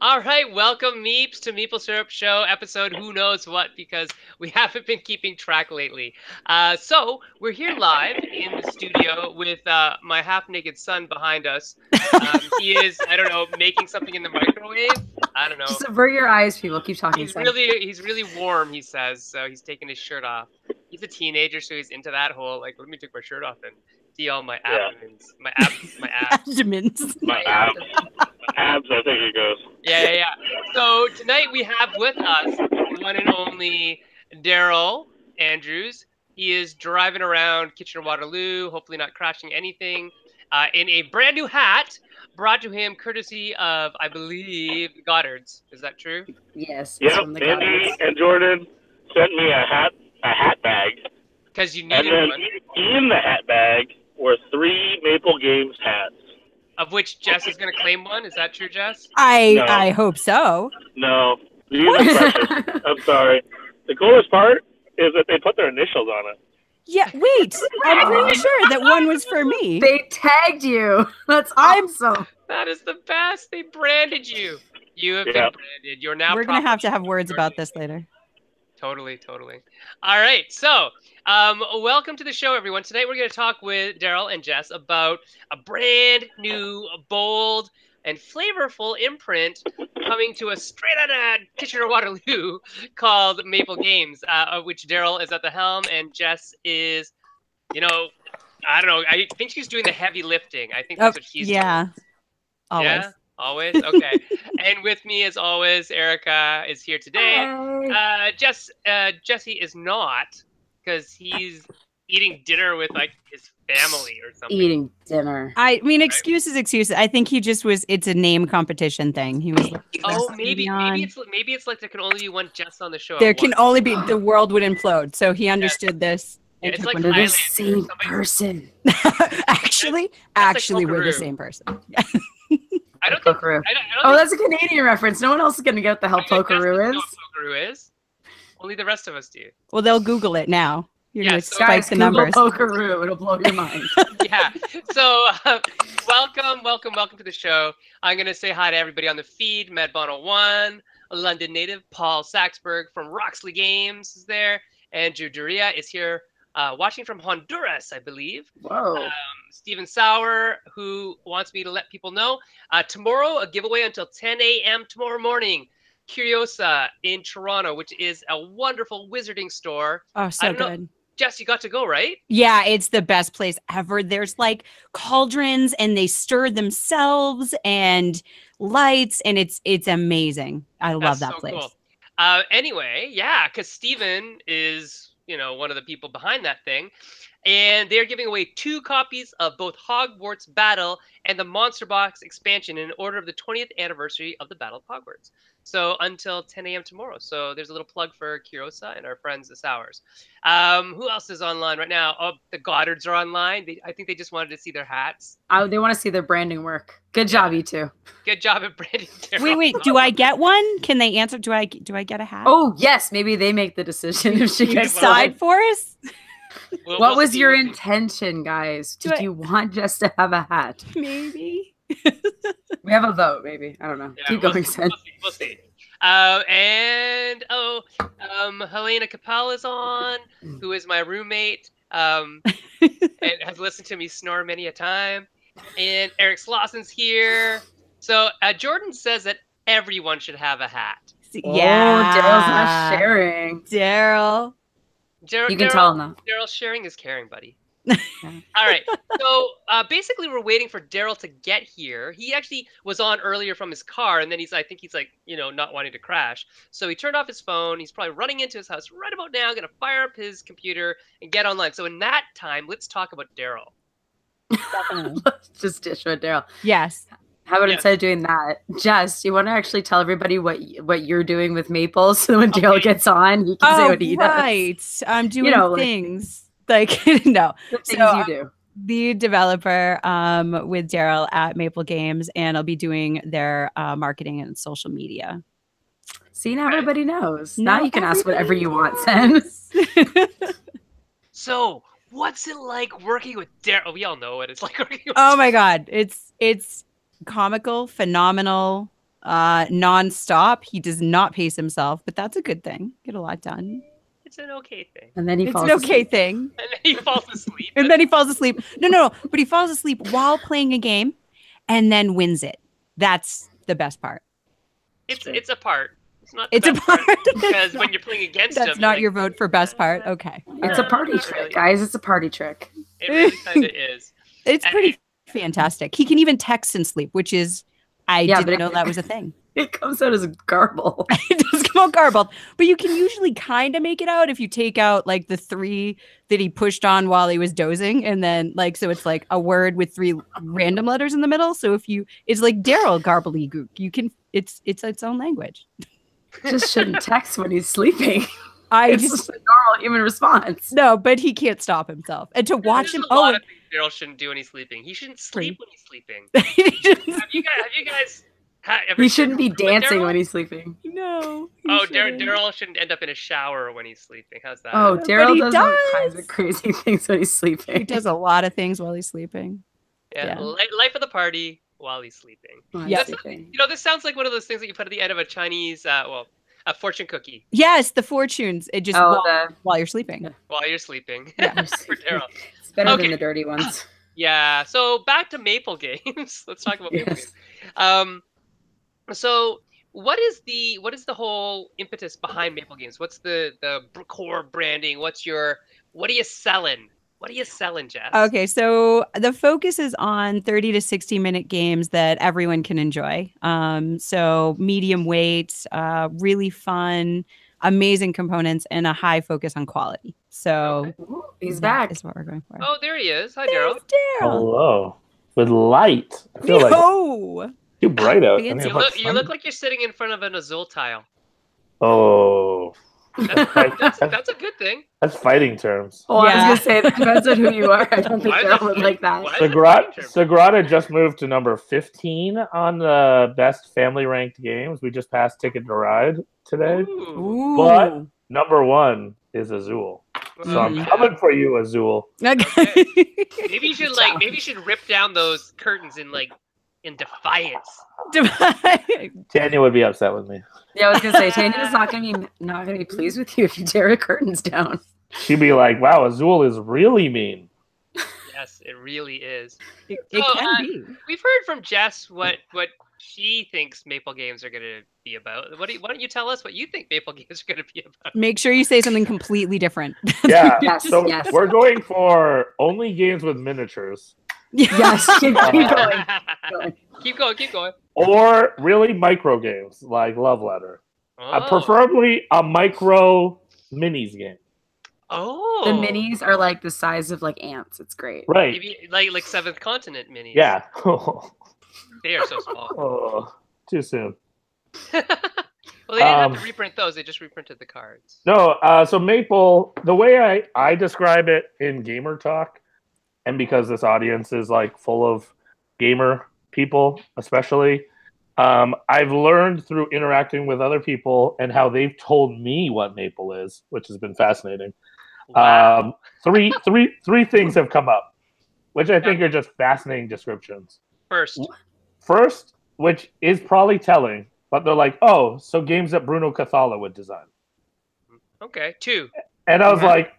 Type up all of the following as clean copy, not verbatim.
All right, welcome Meeps to Meeple Syrup Show episode who knows what because we haven't been keeping track lately. So we're here live in the studio with my half-naked son behind us. He is, I don't know, making something in the microwave. I don't know. Just avert your eyes, people. Keep talking. He's really warm. He says so. He's taking his shirt off. He's a teenager, so he's into that whole like, let me take my shirt off and see all my abdomens, my abs. Abdomens. My abs. Abs, I think it goes. Yeah. So tonight we have with us the one and only Daryl Andrews. He is driving around Kitchener-Waterloo, hopefully not crashing anything, in a brand new hat brought to him courtesy of, I believe, the Goddards. Is that true? Yes. Yep, From the Andy Goddards. and Jordan sent me a hat bag. Because you And needed then one, in the hat bag were 3 Meeple Games hats. of which Jess is going to claim one. Is that true, Jess? No. I hope so. No, these are precious. I'm sorry. The coolest part is that they put their initials on it. Yeah, wait. I'm pretty sure that one was for me. They tagged you. That's awesome. That is the best. They branded you. You have been Yeah. branded. You're now. We're gonna have to have property words of about Jordan. this later. Totally. All right, so welcome to the show, everyone. Tonight we're going to talk with Daryl and Jess about a brand new, bold, and flavorful imprint coming to us straight out of Kitchener-Waterloo called Meeple Games, of which Daryl is at the helm and Jess is, I don't know. I think she's doing the heavy lifting. I think that's what she's doing. Always. Yeah? Always? Okay. And with me, as always, Erica is here today. Jesse is not, because he's eating dinner with, like, his family or something. Eating dinner. I mean, excuses. I think he just was. It's a name competition thing. He was. Like, Oh, maybe it's like there can only be one Jess on the show. there at can once. only be. The world would implode. So he understood this. Yeah, and it's took like one. They're the Highlander. same Somebody- person. actually, we're the Pokeroo. same person. I don't think. Pokeroo. I don't Oh, think that's a Canadian reference. No one else is going to get what the hell Jess doesn't Pokeroo know is. what Pokeroo is. Only the rest of us do. Well, they'll Google it now. You're Yeah, gonna so spike Guys, the Google numbers. Pokeroo. It'll blow your mind. Yeah. So welcome to the show. I'm gonna say hi to everybody on the feed. Matt Bono 1, a London native. Paul Saxberg from Roxley Games is there. Andrew Duria is here, watching from Honduras, I believe. Whoa. Stephen Sauer, who wants me to let people know tomorrow a giveaway until 10 a.m. tomorrow morning. Curiosa in Toronto, which is a wonderful wizarding store. Oh, I so don't know- good. Jess, you got to go, right? Yeah, it's the best place ever. There's like cauldrons and they stir themselves and lights and it's amazing. I love that so place. Cool. Anyway, yeah, because Steven is, one of the people behind that thing. And they're giving away 2 copies of both Hogwarts Battle and the Monster Box expansion in order of the 20th anniversary of the Battle of Hogwarts. So until 10 a.m. tomorrow. So there's a little plug for Curiosa and our friends, the Sours. Who else is online right now? Oh, the Goddards are online. I think they just wanted to see their hats. They want to see their branding work. Good job, you two. Good job at branding. Wait, do I get one? Can they answer? Do I get a hat? Oh, yes. Maybe they make the decision if she you gets decide for us? What was see. your intention, guys? Did you want Jess to have a hat? Maybe. We have a vote, maybe. I don't know. Yeah, Keep going, Sen. We'll see. Helena Capel is on, who is my roommate, and has listened to me snore many a time. And Eric Slosson's here. So Jordan says that everyone should have a hat. Yeah. Oh, Daryl's not sharing. Daryl. You can tell him that. Daryl, sharing is caring, buddy. All right. So basically, we're waiting for Daryl to get here. He actually was on earlier from his car, and then I think he's like, not wanting to crash. So he turned off his phone. He's probably running into his house right about now, going to fire up his computer and get online. So in that time, let's talk about Daryl. Let's just dish with Daryl. Yes. How about instead of doing that, Jess, you want to actually tell everybody what you're doing with Meeple, so when Daryl gets on, he can say what he does. Right. I'm doing things. Like, no. The things you do. The developer with Daryl at Meeple Games, and I'll be doing their marketing and social media. See, now everybody knows. Now Now you can ask whatever everybody you want, Sen. So what's it like working with Daryl? We all know what it's like working with Oh my God. It's comical, phenomenal. nonstop. He does not pace himself, but that's a good thing. Get a lot done. It's an okay thing. And then he It's falls an okay asleep. thing. And then he falls asleep. And then he falls asleep. No, but he falls asleep while playing a game and then wins it. That's the best part. It's a part. It's not. The It's a best part. because when you're playing against him, That's not you're your vote for best part. Okay. It's a party Not trick, really. guys. It's a party trick. It really kind of is. It's And pretty fantastic. He can even text and sleep, which is, I Yeah, but didn't it- know that was a thing. It comes out as garble. It does come out garbled, but you can usually kind of make it out if you take out like the 3 that he pushed on while he was dozing, and then like so it's like a word with 3 random letters in the middle. So if you, it's like Daryl gobbledygook. You can, it's its own language. Just shouldn't text when he's sleeping. I It's just just a normal human response. no, but he can't stop himself, and to watch There's him. a lot Oh, of things Daryl shouldn't do when he's sleeping. He shouldn't sleep when he's sleeping. no. Have you guys ever He seen shouldn't be a room with dancing Daryl? when he's sleeping. he Oh, shouldn't. Daryl shouldn't end up in a shower when he's sleeping. How's that? Oh, But Daryl he does all does. kinds of crazy things when he's sleeping. He does a lot of things while he's sleeping. yeah. yeah. Life of the party while he's sleeping. When Yeah. he's sleeping. You know, this sounds like one of those things that you put at the end of a Chinese, a fortune cookie Yes, the fortunes. It just Oh, while you're sleeping. while you're sleeping. Yeah. For Daryl. It's better Okay. than the dirty ones. Yeah. So back to Maple games. Let's talk about Maple Yes. games. So what is the whole impetus behind Maple games? What's the core branding? What are you selling? What are you selling, Jess? Okay, so the focus is on 30 to 60 minute games that everyone can enjoy. So medium weight, really fun, amazing components, and a high focus on quality. So Okay. Ooh, he's that back. is what we're going for. Oh, there he is. Hi, There's Daryl. Daryl. Hello. With light. I feel like Yo! too bright out. I Fancy. need You to look, put you sun- look like you're sitting in front of an azul tile. Oh, That's a good thing. that's fighting terms. Oh, I Yeah. was gonna say that depends on who you are. I don't think Why is Daryl that would like that. why is it fighting terms? Sagrada just moved to number 15 on the best family ranked games. We just passed Ticket to Ride today. Ooh. Ooh. But number 1 is Azul. So I'm Yeah. coming for you, Azul. Okay. Maybe you should Challenge. maybe you should rip down those curtains in defiance. Tanya would be upset with me. Yeah, I was gonna say Tanya's not gonna be pleased with you if you tear the curtains down. She'd be like, wow, Azul is really mean. Yes, it really is. It So, can be. We've heard from Jess what she thinks Maple games are going to be about. Why don't you tell us what you think Maple games are going to be about? Make sure you say something completely different. Yeah. Yes, So yes. we're going for only games with miniatures Yes, keep going. Keep going, keep going. or really micro games like Love Letter. Oh. Preferably a micro minis game. Oh. The minis are like the size of like ants. It's great. Right. Maybe like Seventh Continent minis. Yeah. They are so small. Oh, too soon. Well, they didn't have Um, to reprint those. They just reprinted the cards. No, so Maple, the way I describe it in gamer talk, and because this audience is like full of gamer people, especially, I've learned through interacting with other people and how they've told me what Maple is, which has been fascinating. Wow. Three things have come up, which I think are just fascinating descriptions. First, which is probably telling, but they're like, oh, so games that Bruno Cathala would design. Okay, 2. And I was Yeah. like,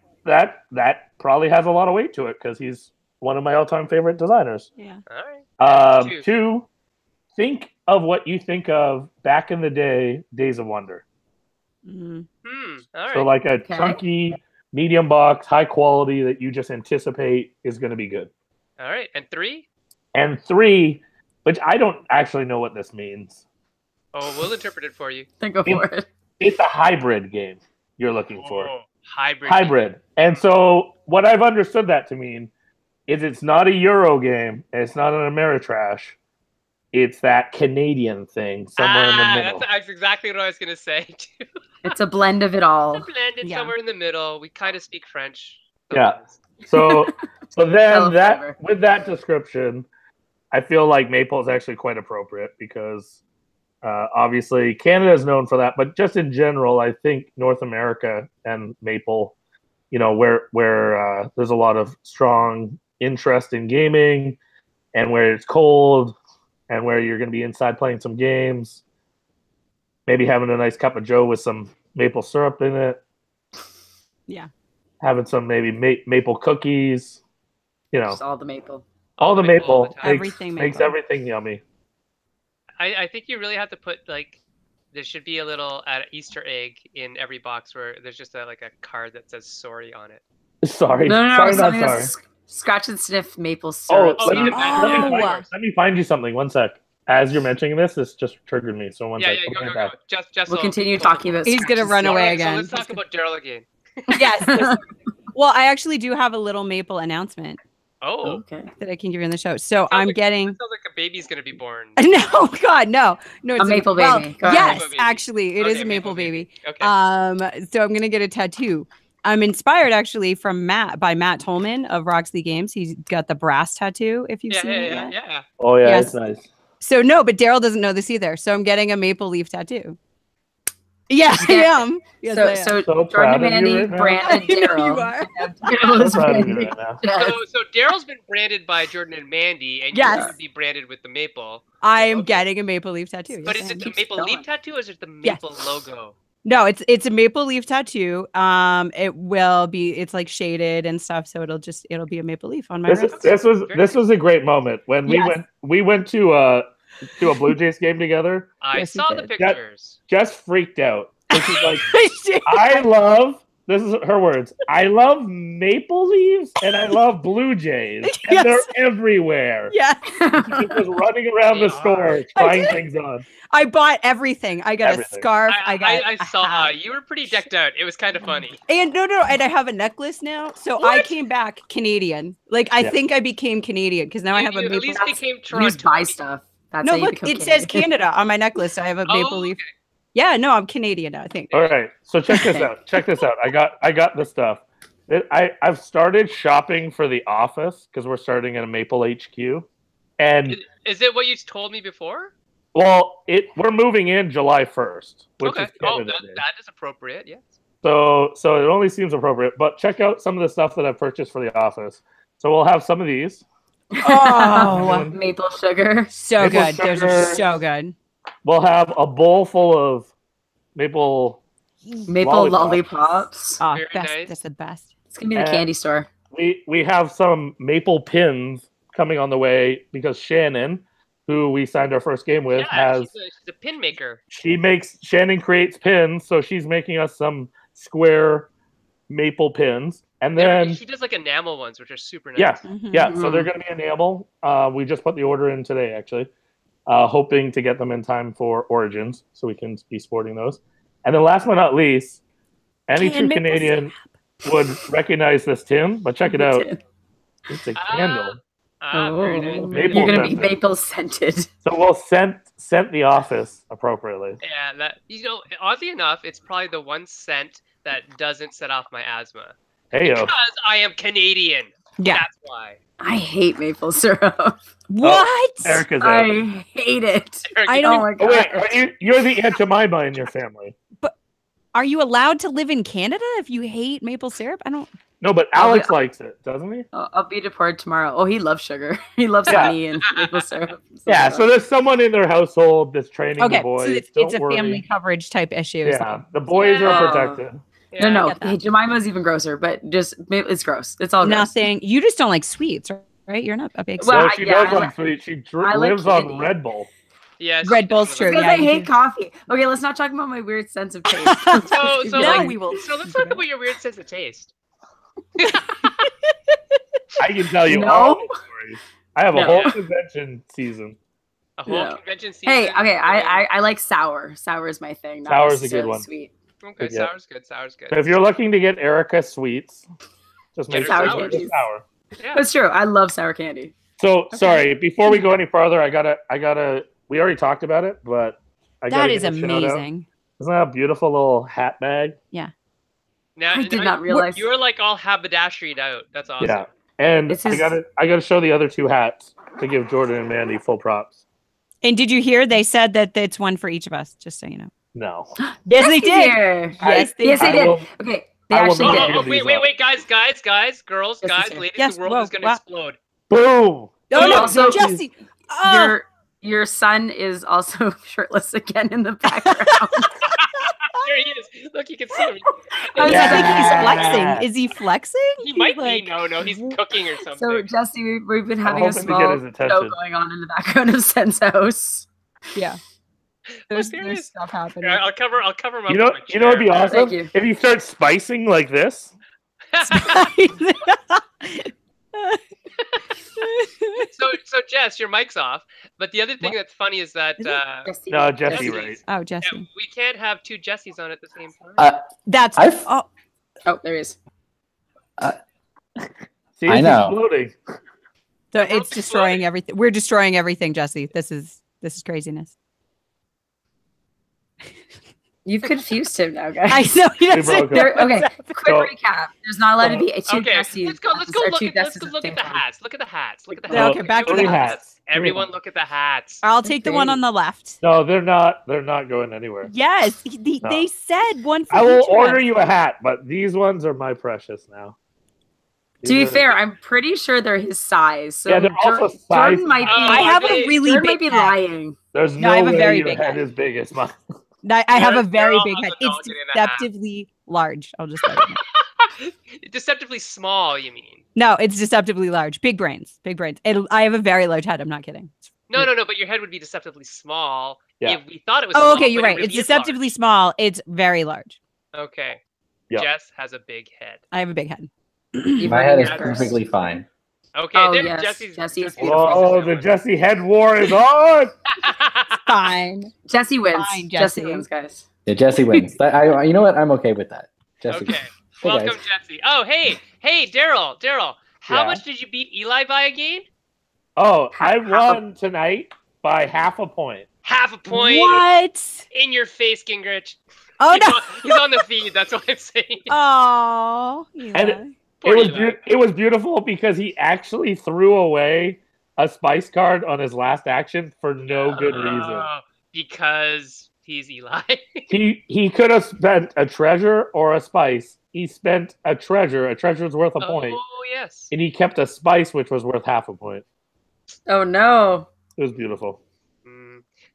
that probably has a lot of weight to it because he's one of my all-time favorite designers. Yeah. All right. 2, think of what you think of back in the day, Days of Wonder. Mhm. All right. So like a Okay. chunky, medium box, high quality that you just anticipate is going to be good. All right. And 3? And 3, which I don't actually know what this means. Oh, we'll interpret it for you. Then go for it. It's a hybrid game you're looking for. Oh, hybrid. Hybrid. And so what I've understood that to mean is it's not a Euro game. It's not an Ameritrash. It's that Canadian thing somewhere in the middle. That's exactly what I was going to say, too. It's a blend of it all. Blended Yeah. somewhere in the middle. We kind of speak French. Yeah. So then Fellow that flavor. with that description, I feel like Maple is actually quite appropriate because obviously Canada is known for that, but just in general, I think North America and Maple, you know, where there's a lot of strong interest in gaming, and where it's cold, and where you're going to be inside playing some games, maybe having a nice cup of Joe with some maple syrup in it. Yeah. Having some maybe maple cookies. You know, Just all the maple. all the all maple the time. Everything makes maple. everything yummy. I think you really have to put like there should be a little Easter egg in every box where there's just a card that says sorry on it. Sorry, No, sorry, not something sorry. that's scratch and sniff maple syrup. Oh, let me, yeah, let, me oh. find, let me find you something. One sec. As you're mentioning this just triggered me. So one Yeah, sec. yeah, I'll go, bring go, it back. go. Just We'll continue talking about. He's scratch gonna and run sniff. away Alright, again. So let's talk about Daryl again. Yes. Well, I actually do have a little maple announcement Oh, Okay. that I can give you in the show. So I'm it getting. sounds like a baby's gonna be born. No, God, no. It's A maple well, baby. Go yes, ahead. actually, it is Okay, a maple baby. Okay. So I'm gonna get a tattoo. I'm inspired actually from Matt Tolman of Roxley Games. He's got the brass tattoo. If you've seen it yet. Yeah. Oh yeah, Yes. it's nice. So no, but Daryl doesn't know this either. So I'm getting a maple leaf tattoo. Yeah, I am. Yes, I am. So So Jordan proud and of you Mandy right now. branded I know Daryl. you are. And Daryl So is proud of you branded right now. Jess. So Daryl's been branded by Jordan and Mandy, and Yes. you're gonna be branded with the maple. I am Okay. getting a maple leaf tattoo. But Yes, is I it am. the Keeps maple going. leaf tattoo, or is it the Yes. maple logo? No, it's a maple leaf tattoo. It will be. It's like shaded and stuff, so it'll be a maple leaf on my wrist. This was a great moment when Yes. we went to a Blue Jays game together. I Yes, we saw the did. pictures. Just freaked out. This is like I love. This is her words. I love maple leaves and I love Blue Jays, and Yes. they're everywhere. Yeah, She just was running around They the store are. trying things on. I bought everything. I got Everything. a scarf. I got. I a saw hat. you were pretty decked out. It was kind of funny. And no, and I have a necklace now. So I What? came back Canadian. Like I Yeah. think I became Canadian because now I have a You maple. at least became You Toronto. just buy stuff. That's No, how you look, become it says Canadian. Canada on my necklace. I have a maple leaf. Okay. Yeah, no, I'm Canadian now, I think. All right, so check this out. Check this out. I got the stuff. I've started shopping for the office because we're starting at a Maple HQ, and Is it what you told me before? well, we're moving in July 1st, which Okay. is Oh, Canada Day. that is appropriate. Yes. So it only seems appropriate. But check out some of the stuff that I've purchased for the office. So we'll have some of these. Oh, Maple sugar. so Maple good. Those sugar. are so good. We'll have a bowl full of maple. Maple Lollipops. lollipops. Oh, Very best. nice. That's the best. It's gonna be the And- candy store. We have some maple pins coming on the way because Shannon, who we signed our first game with, Yeah, has she's a pin maker. Shannon creates pins, so she's making us some square maple pins, and then She does like enamel ones, which are super nice. yeah, Mhm. yeah. So they're going to be enamel. We just put the order in today, actually, hoping to get them in time for Origins, so we can be sporting those. And then last but not least, any Canned true maple Canadian would recognize this tin, but check it out. It's a candle. Very nice. Oh, Maple you're gonna be scented. maple scented. So we'll scent the office appropriately. Yeah, oddly enough, it's probably the one scent that doesn't set off my asthma. Hey yo. Because I am Canadian. Yeah. That's why. I hate maple syrup. What? Erica's out. I hate it. I Oh don't. my Oh god. wait, you're the Aunt Jemima in your family. Are you allowed to live in Canada if you hate maple syrup? I don't. No, but Alex likes it, doesn't he? I'll be deported tomorrow. Oh, he loves sugar. He loves Yeah. honey and maple syrup. Yeah, so there's someone in their household that's training Okay, the boys. so it's Don't a worry. family coverage type issue. Yeah, the boys Yeah. are protected. Yeah. No, get that. hey, Jemima's even grosser, but just it's gross. It's all gross. Nothing. You just don't like sweets, right? You're not a big Well, So sweet. she yeah, does I like sweet. She I like lives on candy. Red Bull. Yeah, she Red Bull's does true, live Because yeah, I you hate do. coffee. Okay, let's not talk about my weird sense of taste. So No, like, we will. so let's talk about your weird sense of taste. I can tell you No? all the stories. I have a No. whole convention season. A whole Yeah. convention season. Hey, okay, I like sour. Sour is my thing. Not Sour's a good necessarily one. Sweet. Okay, Yeah. sour's good. Sour's good. So if you're looking to get Erica sweets, just Get make her sure sour it's candies. sour. Yeah. That's true. I love sour candy. So sorry, before we go any farther, I gotta. We already talked about it, but I gotta That is give a shout out. amazing. Isn't that a beautiful little hat bag? Now, I did not realize. You were like all haberdasheried out. That's awesome. Yeah. And This I is- gotta show the other two hats to give Jordan and Mandy full props. And did you hear they said that it's one for each of us? Just so you know. No. Yes, they Yes, did. dear. Yes, they Yes, they I did. will- Okay, they I will actually not did. give Oh, these wait, up. guys, girls, Yes, guys, sir. ladies, Yes, the world whoa, is gonna wow. explode. Boom. Oh no, Also, Jesse. Oh, Your son is also shirtless again in the background. There he is. Look, you can see him. I was Yeah. like, he's flexing. Is he flexing? He He's might like, be. No, he's cooking or something. So, Jesse, we've been I'm having a hoping to get small his show attention. going on in the background of Sen's house. Yeah. Look, there There's is. stuff happening. I'll cover him up. You know, with my you know what'd be chair. awesome? Thank you. If you start spicing like this. So Jess, your mic's off. But the other thing that's funny is that Is it? Jesse, No, Jesse, Jesse. right? Oh, yeah, Jesse. we can't have two Jessies on at the same time. That's I've- Oh, there he is. See, I it's know. exploding. so it's destroying everything. We're destroying everything, Jesse. This is craziness. You've confused him now, guys. I know. He We doesn't broke know up. what's Okay, happening. quick So- recap. There's not allowed to be two Okay, Jessies. let's go or look two at Jesses the same time. hats. Look at the hats. Look at the Yeah, hats. okay, back to Three the hats. Everyone look at the hats. I'll take the one on the left. No, they're not. They're not going anywhere. Yes, No. they said one for I will each of order us. you a hat, but these ones are my precious now. To be These are- fair, I'm pretty sure they're his size. So Yeah, they're also size- Jordan might be. Oh, I have a they- really Jordan big might be head. lying. there's No, no I have a way very your big head head. is big as mine. I have a very Daryl big has head. a dog It's in a hat. deceptively large. I'll just let you know. Deceptively small, you mean? No, it's deceptively large. Big brains. Big brains. I have a very large head. I'm not kidding. No, but your head would be deceptively small Yeah. if we thought it was Oh, small. okay, you're but it right. really It's is deceptively small. It's very large. large. Okay. Yeah. Jess has a big head. I have a big head. You've My already head is got yours. perfectly fine. Okay, Oh, there, yes. Jesse's. Jesse is Jesse's beautiful. Oh, the Jesse head war is on. Fine. Jesse wins. Fine, Jesse Jesse. wins, guys. Yeah, Jesse wins. You know what? I'm okay with that. Jesse Okay. wins. Hey, Welcome, guys. Jesse. Oh, hey, Daryl. How Yeah. much did you beat Eli by again? Oh, I won tonight by half a point. Half a point. What? In your face, Gingrich. Oh no. He's on the feed. That's what I'm saying. Oh. And Poor It was Eli. it was beautiful because he actually threw away a spice card on his last action for no good reason. Because he's Eli. He could have spent a treasure or a spice. He spent a treasure. A treasure's worth a point, Oh, yes. and he kept a spice which was worth half a point. Oh no. It was beautiful.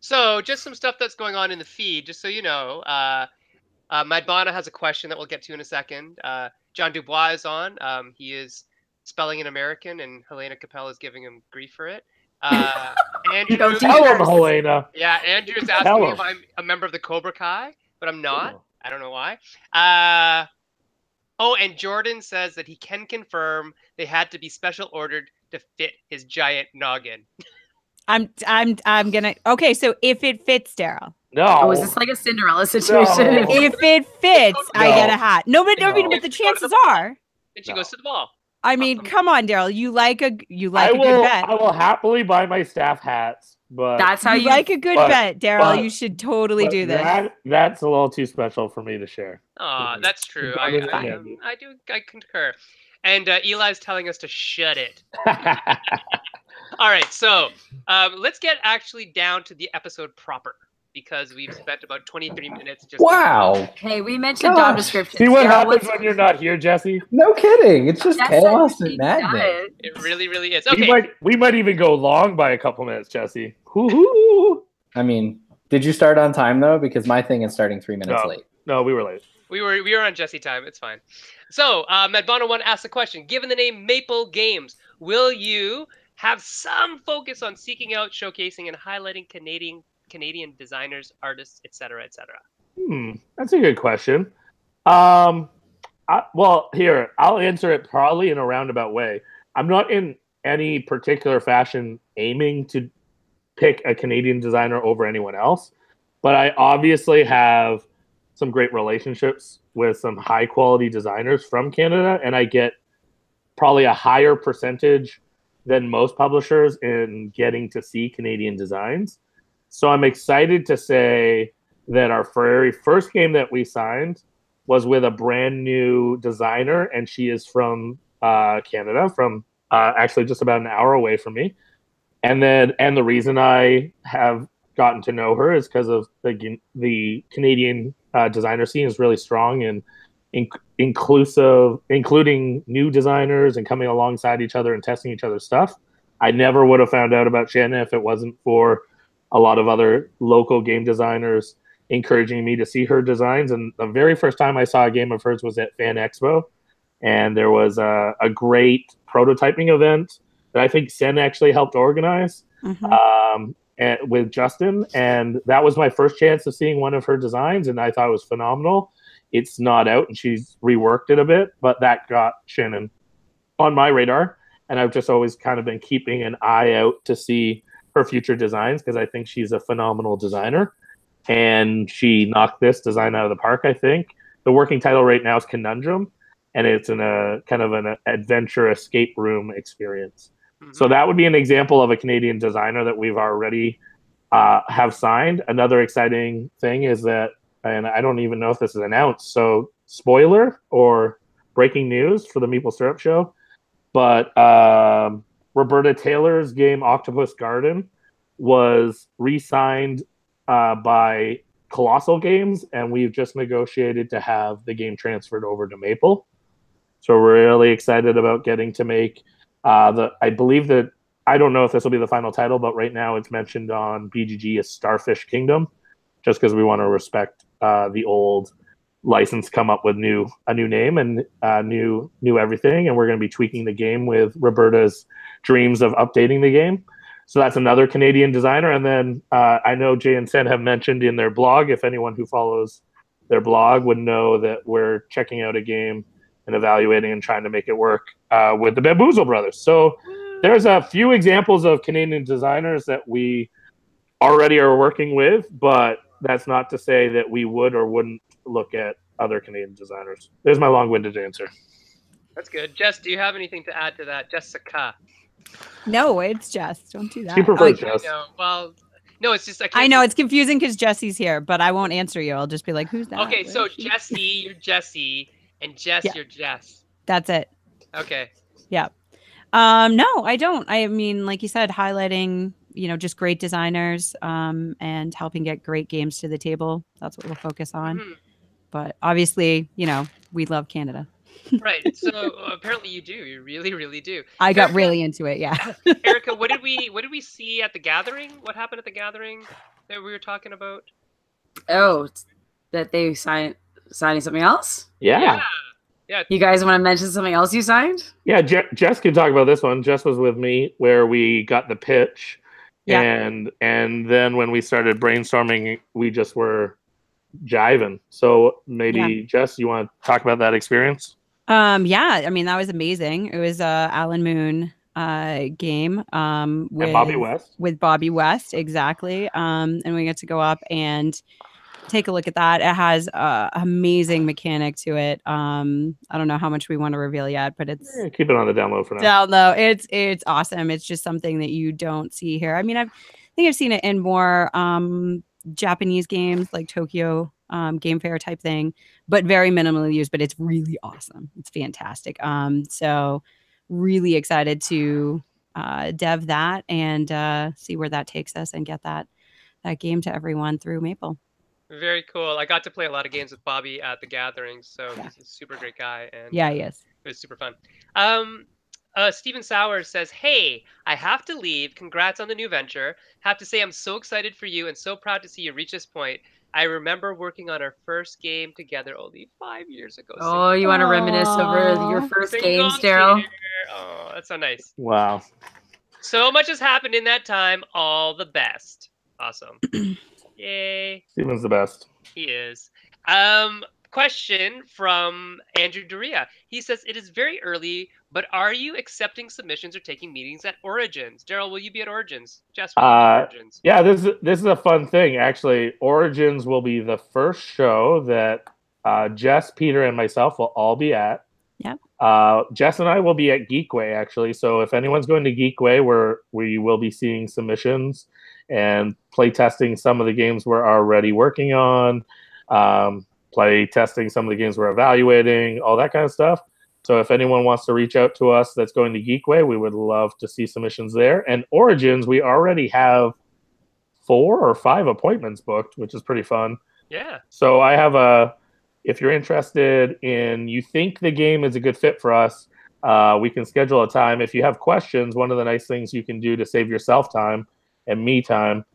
So, just some stuff that's going on in the feed, just so you know. Madbana has a question that we'll get to in a second. John Dubois is on. He is spelling an American, and Helena Capella is giving him grief for it. Andrew, Don't do Tell him, Yes. Helena. yeah, Andrew's Tell asking me him. if I'm a member of the Cobra Kai, but I'm not. Oh. I don't know why. And Jordan says that he can confirm they had to be special ordered to fit his giant noggin. I'm gonna. Okay, so if it fits, Daryl. No. Oh, is this like a Cinderella situation? No. If it fits, I No. get a hat. No, but I mean, No. but the chances are. And she No. goes to the ball. I mean, come on, Daryl. You like a I good will. bet. I will happily buy my staff hats, but That's how You you like a good but- bet, Daryl. but- You should totally but do this. That's a little too special for me to share. Aw, Mhm. that's true. I I understand. I concur. And Eli's telling us to shut it. All right, so let's get actually down to the episode proper because we've spent about 23 minutes just. Wow. Hey, we mentioned job Gosh. descriptions. See what Daryl, happens what's- when you're not here, Jesse. No kidding. It's just Jess chaos said and she madness. did. It really, really is. We Okay. might even go long by a couple minutes, Jesse. Hoo-hoo. I mean, did you start on time though? Because my thing is starting 3 minutes No. late. No, we were late. We were on Jesse time. It's fine. So, Madbana one asks a question. Given the name Meeple Games, will you have some focus on seeking out, showcasing, and highlighting Canadian designers, artists, etc., etc.? That's a good question. Here, I'll answer it probably in a roundabout way. I'm not in any particular fashion aiming to pick a Canadian designer over anyone else, but I obviously have some great relationships with some high quality designers from Canada, and I get probably a higher percentage than most publishers in getting to see Canadian designs. So I'm excited to say that our very first game that we signed was with a brand new designer, and she is from Canada, from actually just about an hour away from me. And the reason I have gotten to know her is because of the Canadian designer scene is really strong and inclusive, including new designers and coming alongside each other and testing each other's stuff. I never would have found out about Shanna if it wasn't for a lot of other local game designers encouraging me to see her designs. And the very first time I saw a game of hers was at Fan Expo, and there was a great prototyping event that I think Sen actually helped organize and with Justin, and that was my first chance of seeing one of her designs, and I thought it was phenomenal. It's not out, and she's reworked it a bit, but that got Shannon on my radar, and I've just always kind of been keeping an eye out to see her future designs because I think she's a phenomenal designer, and she knocked this design out of the park. I think the working title right now is Conundrum, and it's in a kind of an adventure escape room experience. So that would be an example of a Canadian designer that we've already have signed. Another exciting thing is that, and I don't even know if this is announced, so spoiler or breaking news for the Meeple Syrup Show, but Roberta Taylor's game Octopus Garden was re-signed by Colossal Games, and we've just negotiated to have the game transferred over to Meeple. So we're really excited about getting to make I believe that, I don't know if this will be the final title, but right now it's mentioned on BGG as Starfish Kingdom, just because we want to respect the old license, come up with a new name and new everything, and we're going to be tweaking the game with Roberta's dreams of updating the game. So that's another Canadian designer. And then I know Jay and Sen have mentioned in their blog, if anyone who follows their blog would know that we're checking out a game and evaluating and trying to make it work with the Bamboozle Brothers. So there's a few examples of Canadian designers that we already are working with, but that's not to say that we would or wouldn't look at other Canadian designers. There's my long-winded answer. That's good. Jess, do you have anything to add to that? Jessica. No, it's Jess. Don't do that. She prefers Jess. No, well, no, it's just I know it's confusing because Jesse's here, but I won't answer you. I'll just be like, "Who's that?" Okay, so Jesse, you're Jesse, and Jess, you're Jess. That's it. Okay. Yeah. No, I don't. I mean, like you said, highlighting, just great designers, and helping get great games to the table. That's what we'll focus on. But obviously, we love Canada. Right. So apparently you do. You really, really do. I got really into it. Yeah. Erica, what did we see at the gathering? What happened at the gathering that we were talking about? Oh, that they signing something else? Yeah. You guys want to mention something else you signed? Yeah, Jess can talk about this one. Jess was with me where we got the pitch, and then when we started brainstorming, we just were jiving. So maybe Jess, you want to talk about that experience? Yeah, I mean, that was amazing. It was Alan Moon game with Bobby West. With Bobby West, exactly. And we get to go up and take a look at that. It has amazing mechanic to it. I don't know how much we want to reveal yet, but it's keep it on the download for now. It's awesome. It's just something that you don't see here. I mean, I think I've seen it in more Japanese games like Tokyo Game Fair type thing, but very minimally used, but it's really awesome. It's fantastic. So really excited to dev that and see where that takes us and get that game to everyone through Meeple. Very cool. I got to play a lot of games with Bobby at the gathering, so he's a super great guy. And he is. It was super fun. Steven Sauer says, "Hey, I have to leave. Congrats on the new venture. Have to say I'm so excited for you and so proud to see you reach this point. I remember working on our first game together only 5 years ago." Oh, you want to reminisce over your first games, Daryl? Oh, that's so nice. Wow. So much has happened in that time. All the best. Awesome. Yay. Steven's the best. He is. Question from Andrew Doria. He says, "It is very early, but are you accepting submissions or taking meetings at Origins?" Daryl, will you be at Origins? Jess, will you be at Origins? Yeah, this is a fun thing. Actually, Origins will be the first show that Jess, Peter, and myself will all be at. Yeah. Jess and I will be at Geekway, actually. So if anyone's going to Geekway, we will be seeing submissions and play testing some of the games we're already working on, play testing some of the games we're evaluating, all that kind of stuff. So if anyone wants to reach out to us that's going to Geekway, we would love to see submissions there. And Origins, we already have 4 or 5 appointments booked, which is pretty fun. Yeah. So I have if you're interested you think the game is a good fit for us, we can schedule a time. If you have questions, one of the nice things you can do to save yourself time and me time,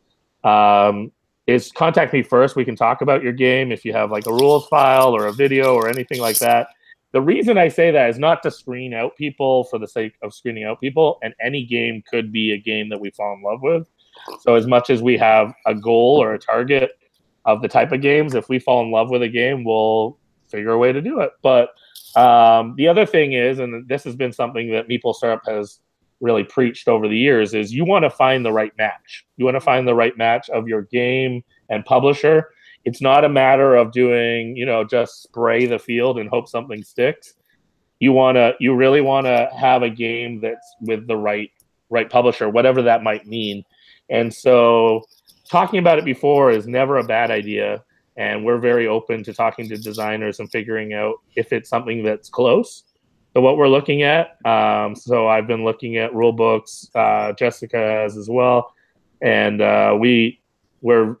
is contact me first. We can talk about your game if you have like a rules file or a video or anything like that. The reason I say that is not to screen out people for the sake of screening out people, and any game could be a game that we fall in love with. So as much as we have a goal or a target of the type of games, if we fall in love with a game, we'll figure a way to do it. But the other thing is, and this has been something that Meeple Syrup has really preached over the years, is you want to find the right match. You want to find the right match of your game and publisher. It's not a matter of doing, just spray the field and hope something sticks. You really want to have a game that's with the right publisher, whatever that might mean. And so talking about it before is never a bad idea. And we're very open to talking to designers and figuring out if it's something that's close to what we're looking at. So I've been looking at rule books. Jessica has as well. And we're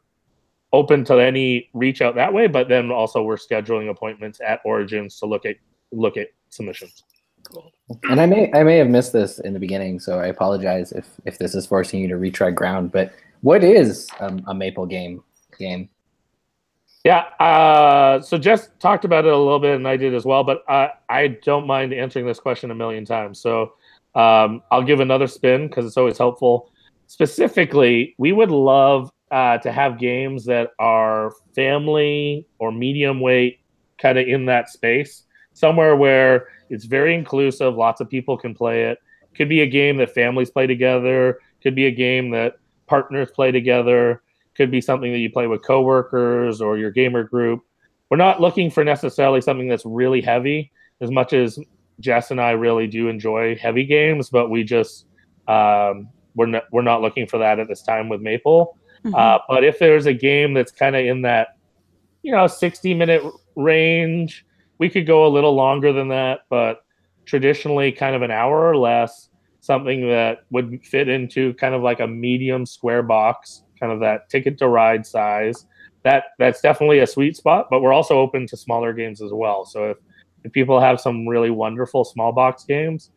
open to any reach out that way, but then also we're scheduling appointments at Origins to look at submissions. Cool. And I may have missed this in the beginning, so I apologize if this is forcing you to retread ground. But what is a Meeple game? Yeah, so Jess talked about it a little bit, and I did as well. But I don't mind answering this question a million times. So I'll give another spin because it's always helpful. Specifically, we would love to have games that are family or medium weight, kind of in that space, somewhere where it's very inclusive, lots of people can play it. Could be a game that families play together, could be a game that partners play together, could be something that you play with coworkers or your gamer group. We're not looking for necessarily something that's really heavy, as much as Jess and I really do enjoy heavy games, but we just we're not looking for that at this time with Meeple. But if there's a game that's kind of in that 60-minute range, we could go a little longer than that, but traditionally kind of an hour or less, something that would fit into kind of like a medium square box, kind of that ticket to ride size. That's definitely a sweet spot, but we're also open to smaller games as well. So if people have some really wonderful small box games,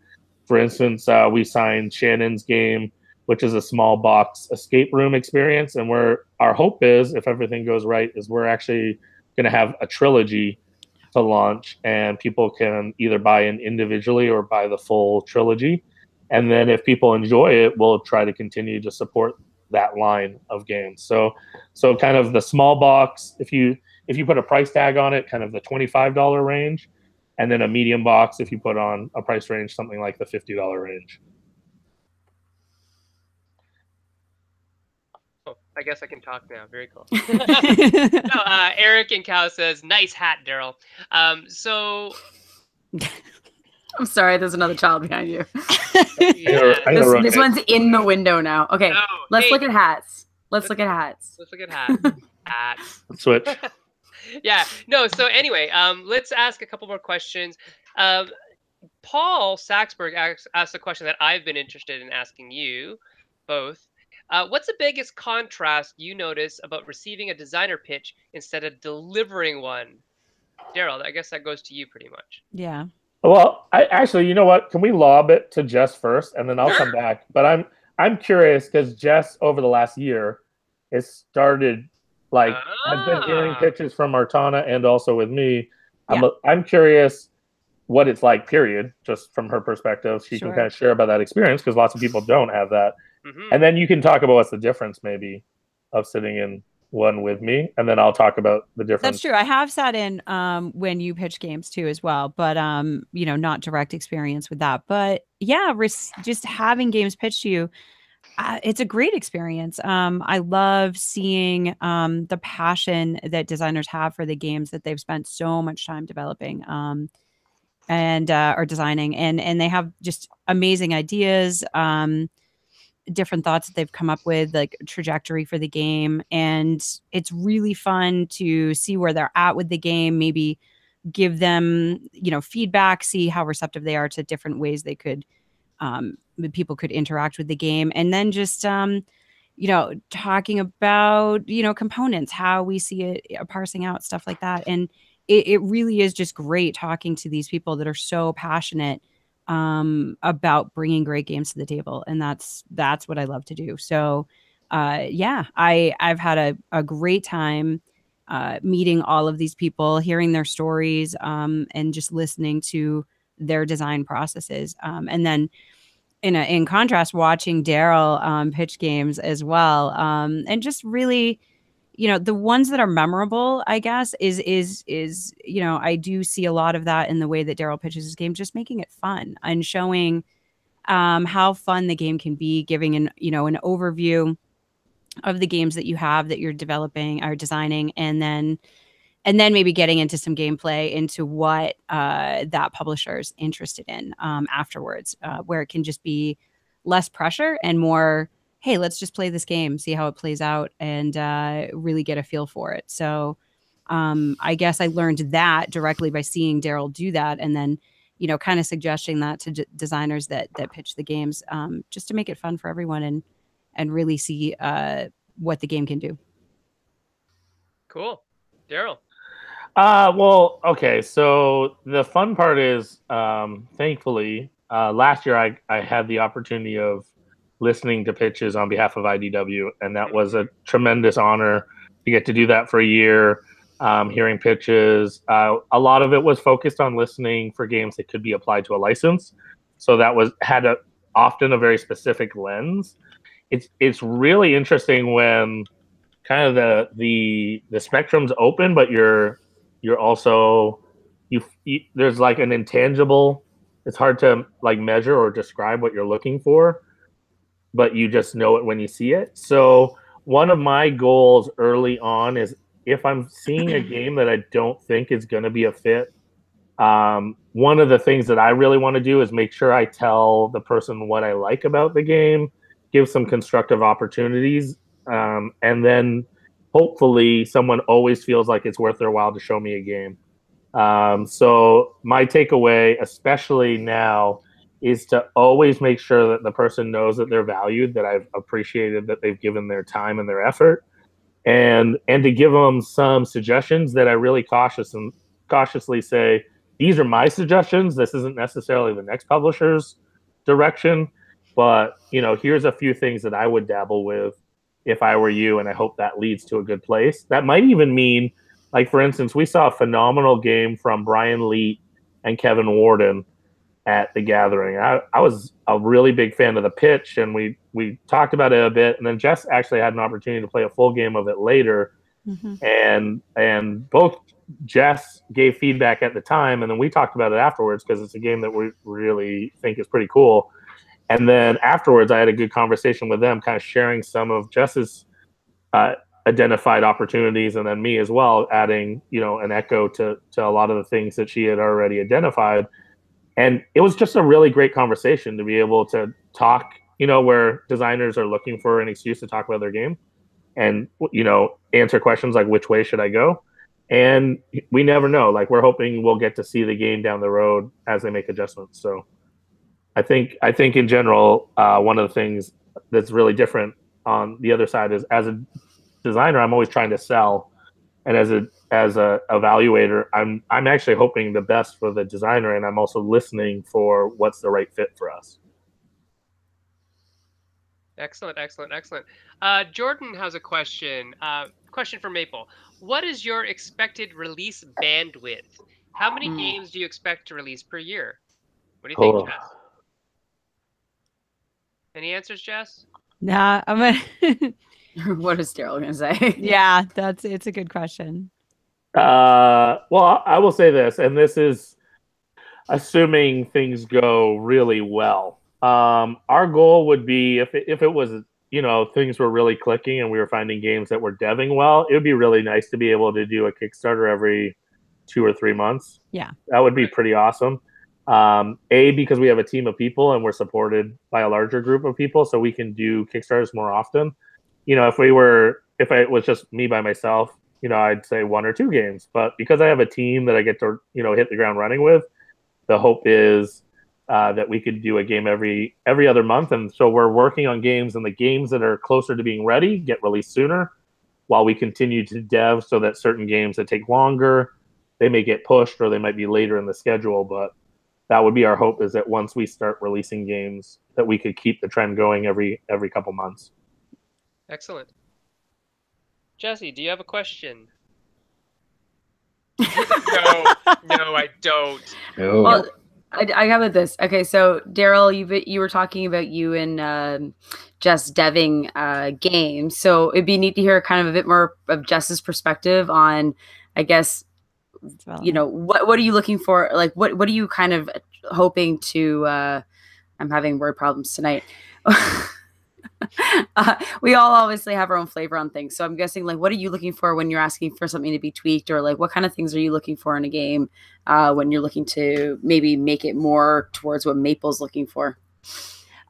for instance, we signed Shannon's game, which is a small box escape room experience. And our hope is, if everything goes right, is we're actually going to have a trilogy to launch, and people can either buy in individually or buy the full trilogy. And then if people enjoy it, we'll try to continue to support that line of games. So kind of the small box, if you put a price tag on it, kind of the $25 range, and then a medium box if you put on a price range, something like the $50 range. I guess I can talk now. Very cool. No, Eric and Cow says, "Nice hat, Daryl." So I'm sorry, there's another child behind you. yeah. This one's in the window now. Okay, No, let's hey. look at hats. Let's look at hats. Let's look at hats. Hats. Switch. Yeah. No. So anyway, let's ask a couple more questions. Paul Saxberg asked a question that I've been interested in asking you both. What's the biggest contrast you notice about receiving a designer pitch instead of delivering one? Daryl, I guess that goes to you pretty much. Yeah. Well, you know what? Can we lob it to Jess first, and then I'll come back? But I'm curious because Jess, over the last year, has started has been hearing pitches from Artana and also with me. Yeah. I'm curious what it's like. Period. Just from her perspective, she can kind of share about that experience because lots of people don't have that. Mm-hmm. And then you can talk about what's the difference maybe of sitting in one with me, and then I'll talk about the difference. That's true. I have sat in when you pitch games too as well, but not direct experience with that. But yeah, just having games pitched to you, it's a great experience. I love seeing the passion that designers have for the games that they've spent so much time developing and are designing, and they have just amazing ideas. Different thoughts that they've come up with, like trajectory for the game. And it's really fun to see where they're at with the game, maybe give them, feedback, see how receptive they are to different ways they could, people could interact with the game. And then just, talking about, components, how we see it, parsing out stuff like that. And it really is just great talking to these people that are so passionate about bringing great games to the table, and that's what I love to do. So yeah, I've had a great time meeting all of these people, hearing their stories, and just listening to their design processes. And then in contrast, watching Daryl pitch games as well, and just really, the ones that are memorable, I guess, is I do see a lot of that in the way that Daryl pitches his game, just making it fun and showing how fun the game can be, giving an overview of the games that you have that you're developing or designing, and then maybe getting into some gameplay into what that publisher is interested in afterwards, where it can just be less pressure and more, hey, let's just play this game, see how it plays out, and really get a feel for it. So I guess I learned that directly by seeing Daryl do that, and then kind of suggesting that to designers that pitch the games, just to make it fun for everyone and really see what the game can do. Cool. Daryl. Well, okay. So the fun part is, thankfully, last year I had the opportunity of listening to pitches on behalf of IDW, and that was a tremendous honor to get to do that for a year. Hearing pitches, a lot of it was focused on listening for games that could be applied to a license. So that had often a very specific lens. It's really interesting when kind of the spectrum's open, but you're also you there's like an intangible. It's hard to like measure or describe what you're looking for, but you just know it when you see it. So one of my goals early on is, if I'm seeing a game that I don't think is going to be a fit, one of the things that I really want to do is make sure I tell the person what I like about the game, give some constructive opportunities, and then hopefully someone always feels like it's worth their while to show me a game. So my takeaway, especially now, is to always make sure that the person knows that they're valued, that I've appreciated that they've given their time and their effort, and to give them some suggestions that I really cautiously say, these are my suggestions. This isn't necessarily the next publisher's direction, but here's a few things that I would dabble with if I were you, and I hope that leads to a good place. That might even mean, like, for instance, we saw a phenomenal game from Brian Lee and Kevin Warden at the Gathering. I was a really big fan of the pitch, and we talked about it a bit, and then Jess actually had an opportunity to play a full game of it later. Mm-hmm. And both Jess gave feedback at the time, and then we talked about it afterwards because it's a game that we really think is pretty cool. And then afterwards, I had a good conversation with them, kind of sharing some of Jess's identified opportunities, and then me as well, adding an echo to a lot of the things that she had already identified. And it was just a really great conversation to be able to talk, where designers are looking for an excuse to talk about their game, and answer questions like, which way should I go? And we never know. Like, we're hoping we'll get to see the game down the road as they make adjustments. So I think in general, one of the things that's really different on the other side is, as a designer, I'm always trying to sell, and as a evaluator, I'm actually hoping the best for the designer, and I'm also listening for what's the right fit for us. Excellent. Jordan has a question. Question for Meeple. What is your expected release bandwidth? How many games do you expect to release per year? What do you think, Jess? Any answers, Jess? Nah, I'm gonna. What is Daryl gonna say? Yeah, it's a good question. Well, I will say this, and this is assuming things go really well. Our goal would be, if it was, things were really clicking and we were finding games that were deving well, it would be really nice to be able to do a Kickstarter every 2 or 3 months. Yeah, that would be pretty awesome. Because we have a team of people and we're supported by a larger group of people, so we can do Kickstarters more often. If it was just me by myself, I'd say 1 or 2 games. But because I have a team that I get to, hit the ground running with, the hope is that we could do a game every other month. And so we're working on games, and the games that are closer to being ready get released sooner, while we continue to dev, so that certain games that take longer, they may get pushed or they might be later in the schedule. But that would be our hope, is that once we start releasing games, that we could keep the trend going every couple months. Excellent. Jesse, do you have a question? No, I don't. Oh, Well, I got with this. Okay, so Daryl, you were talking about you and Jess deving games. So it'd be neat to hear kind of a bit more of Jess's perspective on, I guess, what are you looking for? Like, what are you kind of hoping to? I'm having word problems tonight. We all obviously have our own flavor on things. So I'm guessing, like, what are you looking for when you're asking for something to be tweaked, or like what kind of things are you looking for in a game when you're looking to maybe make it more towards what Maple's looking for?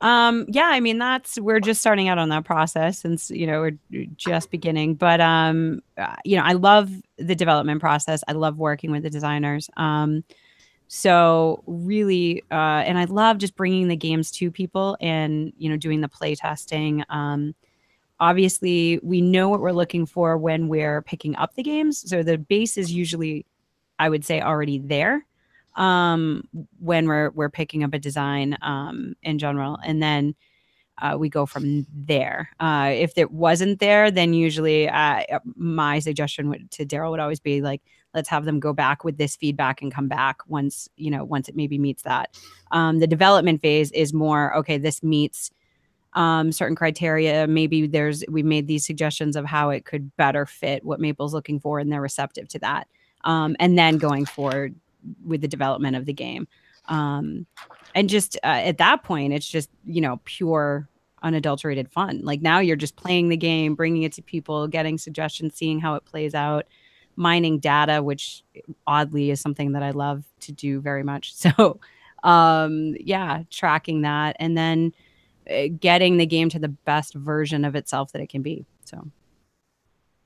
Yeah, I mean, we're just starting out on that process, since we're just beginning. But I love the development process. I love working with the designers. So really, and I love just bringing the games to people and doing the play testing. Obviously, we know what we're looking for when we're picking up the games, so the base is usually, I would say, already there when we're picking up a design in general, and then we go from there. If it wasn't there, then usually my suggestion to Daryl would always be like, let's have them go back with this feedback and come back once it maybe meets that. The development phase is more, okay, this meets certain criteria. Maybe we made these suggestions of how it could better fit what Maple's looking for, and they're receptive to that. And then going forward with the development of the game. And just at that point, it's just, pure unadulterated fun. Like, now you're just playing the game, bringing it to people, getting suggestions, seeing how it plays out, mining data, which oddly is something that I love to do very much. So, yeah, tracking that, and then getting the game to the best version of itself that it can be. So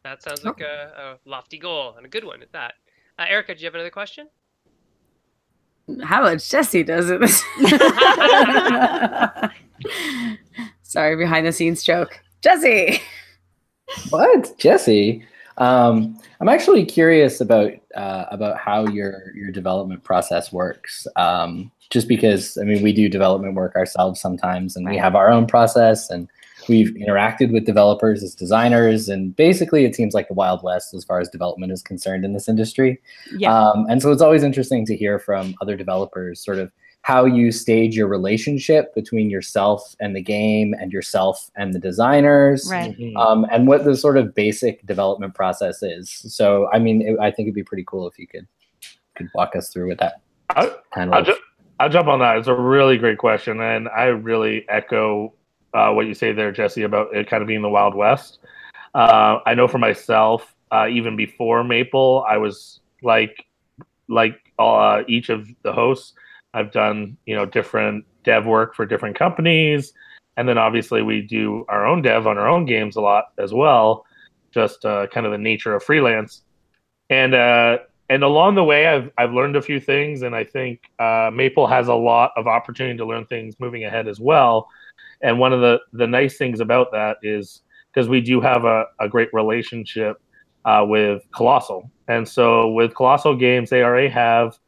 that sounds like a lofty goal, and a good one at that. Erica, do you have another question? How about Jesse does it? Sorry, behind the scenes joke. Jesse! what, Jesse? I'm actually curious about how your development process works. Just because, I mean, we do development work ourselves sometimes, and we have our own process, and we've interacted with developers as designers, and basically it seems like the Wild West as far as development is concerned in this industry. Yeah. And so it's always interesting to hear from other developers sort of how you stage your relationship between yourself and the game, and yourself and the designers, Right. and what the sort of basic development process is. So, I mean, I think it'd be pretty cool if you could walk us through with that. I'll jump on that. It's a really great question, and I really echo what you say there, Jesse, about it kind of being the Wild West. I know for myself, even before Maple, I was like each of the hosts. I've done different dev work for different companies, and then obviously we do our own dev on our own games a lot as well. Just kind of the nature of freelance, and along the way, I've learned a few things, and I think Maple has a lot of opportunity to learn things moving ahead as well. And one of the nice things about that is because we do have a great relationship with Colossal, and so with Colossal Games, they already have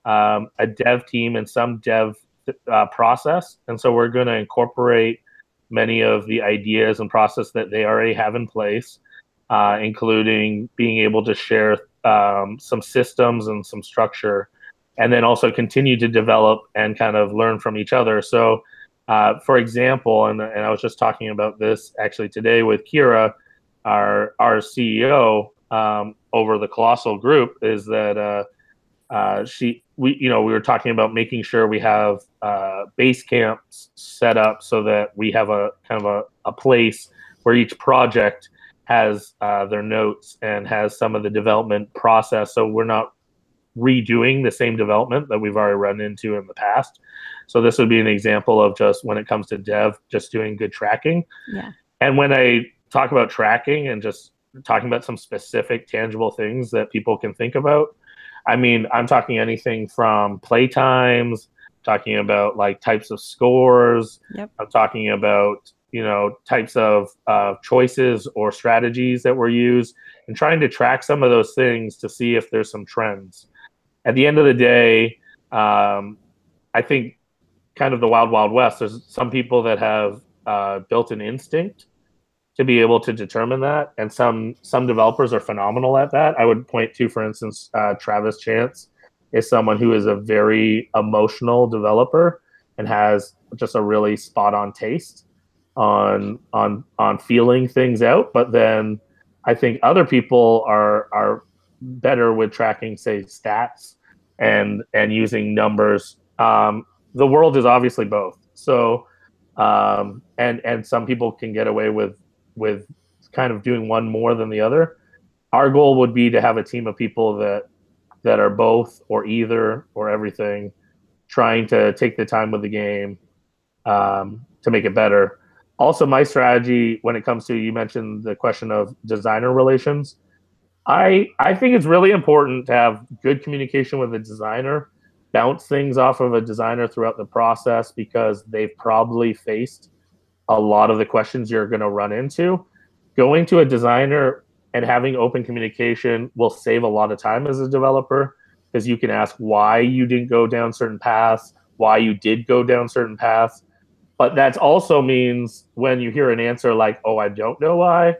a dev team and some dev process, and so we're going to incorporate many of the ideas and process that they already have in place, including being able to share some systems and some structure, and then also continue to develop and kind of learn from each other. So, for example, and I was just talking about this actually today with Kira, our CEO over the Colossal Group, is that we were talking about making sure we have base camps set up so that we have a kind of a place where each project has their notes and has some of the development process, so we're not redoing the same development that we've already run into in the past. So this would be an example of just when it comes to dev, just doing good tracking. Yeah. And when I talk about tracking and just talking about some specific tangible things that people can think about, I mean, I'm talking anything from play times, talking about like types of scores. Yep. I'm talking about types of choices or strategies that were used, and trying to track some of those things to see if there's some trends. At the end of the day, I think kind of the wild, wild west, there's some people that have built an instinct to be able to determine that. And some developers are phenomenal at that. I would point to, for instance, Travis Chance is someone who is a very emotional developer and has just a really spot on taste on feeling things out. But then I think other people are better with tracking, say, stats and using numbers. The world is obviously both. So and some people can get away with kind of doing one more than the other. Our goal would be to have a team of people that are both or either or everything, trying to take the time with the game to make it better. Also, my strategy when it comes to, you mentioned the question of designer relations. I think it's really important to have good communication with a designer, bounce things off of a designer throughout the process, because they've probably faced a lot of the questions you're going to run into. Going to a designer and having open communication will save a lot of time as a developer, because you can ask why you didn't go down certain paths, why you did go down certain paths. But that also means when you hear an answer like, oh, I don't know why,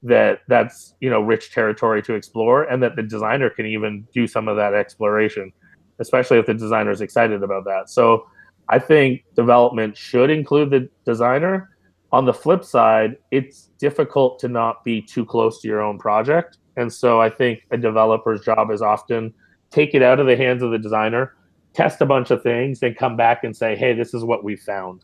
that's rich territory to explore, and that the designer can even do some of that exploration, especially if the designer is excited about that. So I think development should include the designer. On the flip side, it's difficult to not be too close to your own project. And so I think a developer's job is often take it out of the hands of the designer, test a bunch of things, then come back and say, hey, this is what we found.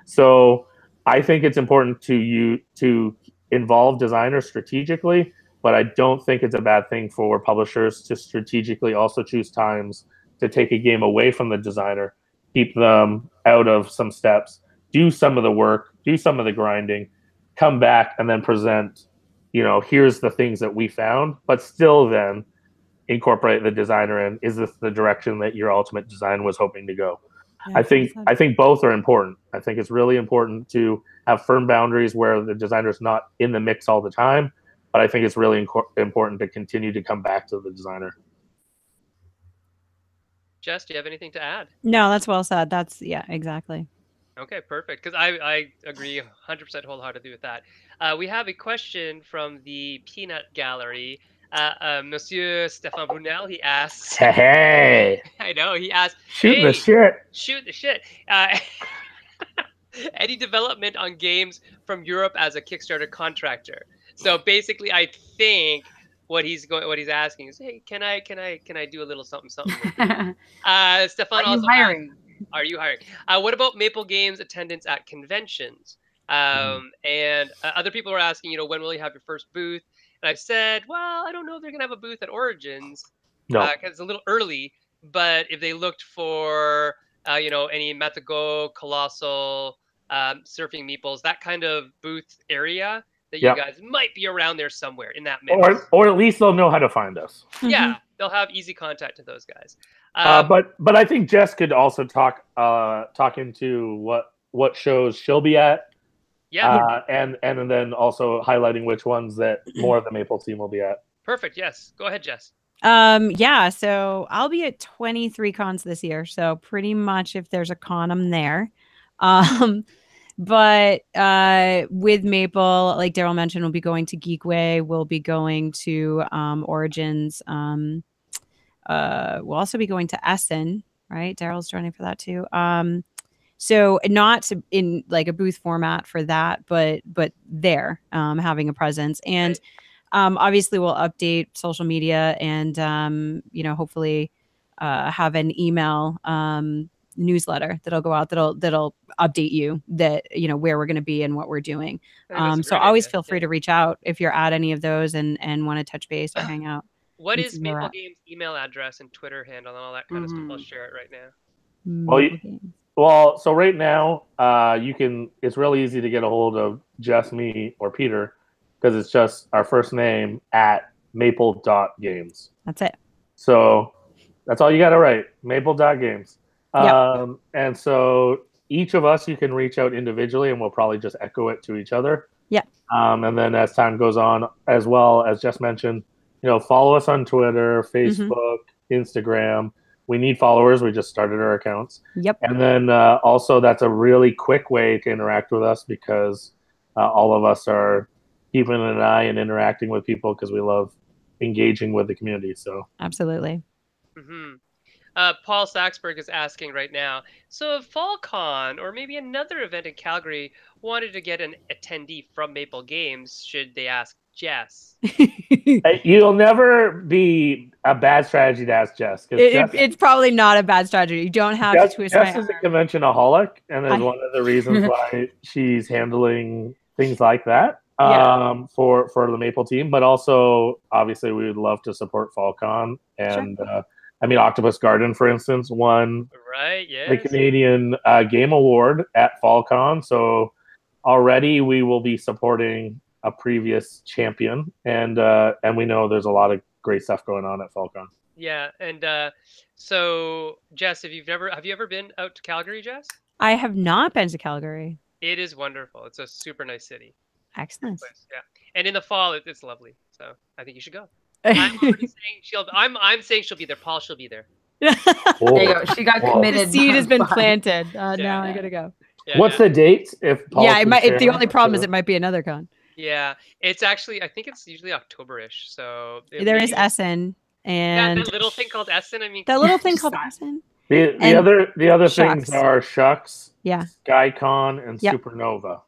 So I think it's important to involve designers strategically, but I don't think it's a bad thing for publishers to strategically also choose times to take a game away from the designer, keep them out of some steps, do some of the work, do some of the grinding, come back and then present, here's the things that we found, but still then incorporate the designer in. Is this the direction that your ultimate design was hoping to go? Yeah, I think both are important. I think it's really important to have firm boundaries where the designer's not in the mix all the time, but I think it's really important to continue to come back to the designer. Jess, do you have anything to add? No, that's well said. Yeah, exactly. Okay, perfect. Because I agree 100% wholeheartedly with that. We have a question from the Peanut Gallery. Monsieur Stéphane Brunel, he asks. Hey. I know, he asks. Shoot the shit. Shoot the shit. Any development on games from Europe as a Kickstarter contractor? So basically, I think what he's asking is, hey, can I do a little something with you? Stefan Are you hiring? Are you hiring? What about Meeple Games attendance at conventions? And other people are asking, when will you have your first booth? And I've said, well, I don't know if they're gonna have a booth at Origins, because it's a little early. But if they looked for, any Matago, Colossal, Surfing Meeples, that kind of booth area, that you guys might be around there somewhere in that mix. Or at least they'll know how to find us. Yeah, they'll have easy contact to those guys. But I think Jess could also talk into what shows she'll be at. Yeah. And then also highlighting which ones that more of the Meeple team will be at. Perfect. Yes. Go ahead, Jess. Yeah, so I'll be at 23 cons this year. So pretty much if there's a con, I'm there. But with Meeple, like Daryl mentioned, we'll be going to Geekway. We'll be going to Origins. We'll also be going to Essen, right? Daryl's joining for that too. So not in like a booth format for that, but there, having a presence. And obviously we'll update social media and, hopefully have an email newsletter that'll go out that'll update you that, where we're going to be and what we're doing. So always feel free to reach out if you're at any of those and want to touch base or hang out. What is Meeple Games' email address and Twitter handle and all that kind of stuff? I'll share it right now. Well, so right now, it's really easy to get a hold of Jess, me, or Peter, because it's just our first name at meeple.games. That's it. So that's all you got to write, meeple.games. Yep. And so each of us, you can reach out individually, and we'll probably just echo it to each other. Yeah. And then as time goes on, as well as Jess mentioned, follow us on Twitter, Facebook, Instagram. We need followers. We just started our accounts. Yep. And then also that's a really quick way to interact with us, because all of us are keeping an eye and interacting with people because we love engaging with the community. So Absolutely. Mm-hmm. Paul Saxberg is asking right now. So if FallCon or maybe another event in Calgary wanted to get an attendee from Maple Games, should they ask Jess? You'll never be a bad strategy to ask Jess. It's probably not a bad strategy. You don't have to twist my Jess is a arm. conventionaholic, and is one of the reasons why she's handling things like that for the Maple team. But also, obviously, we would love to support FallCon. And I mean, Octopus Garden, for instance, won the Canadian Game Award at FallCon. So already we will be supporting a previous champion, and we know there's a lot of great stuff going on at FallCon. Yeah, and so Jess, have you ever been out to Calgary, Jess? I have not been to Calgary. It is wonderful. It's a super nice city. Excellent. Yeah, and in the fall it's lovely. So I think you should go. I'm already saying I'm saying she'll be there. Paul, she'll be there. There you go. She got committed. The seed has been planted. Now I gotta go. Yeah, What's the date? If Paul it might. If the only problem is it might be another con. Yeah, it's actually I think it's usually October-ish. So there is Essen and that little thing called Essen. I mean, that little thing called Essen. The other Shucks. things are Shucks, yeah, SkyCon, and Supernova.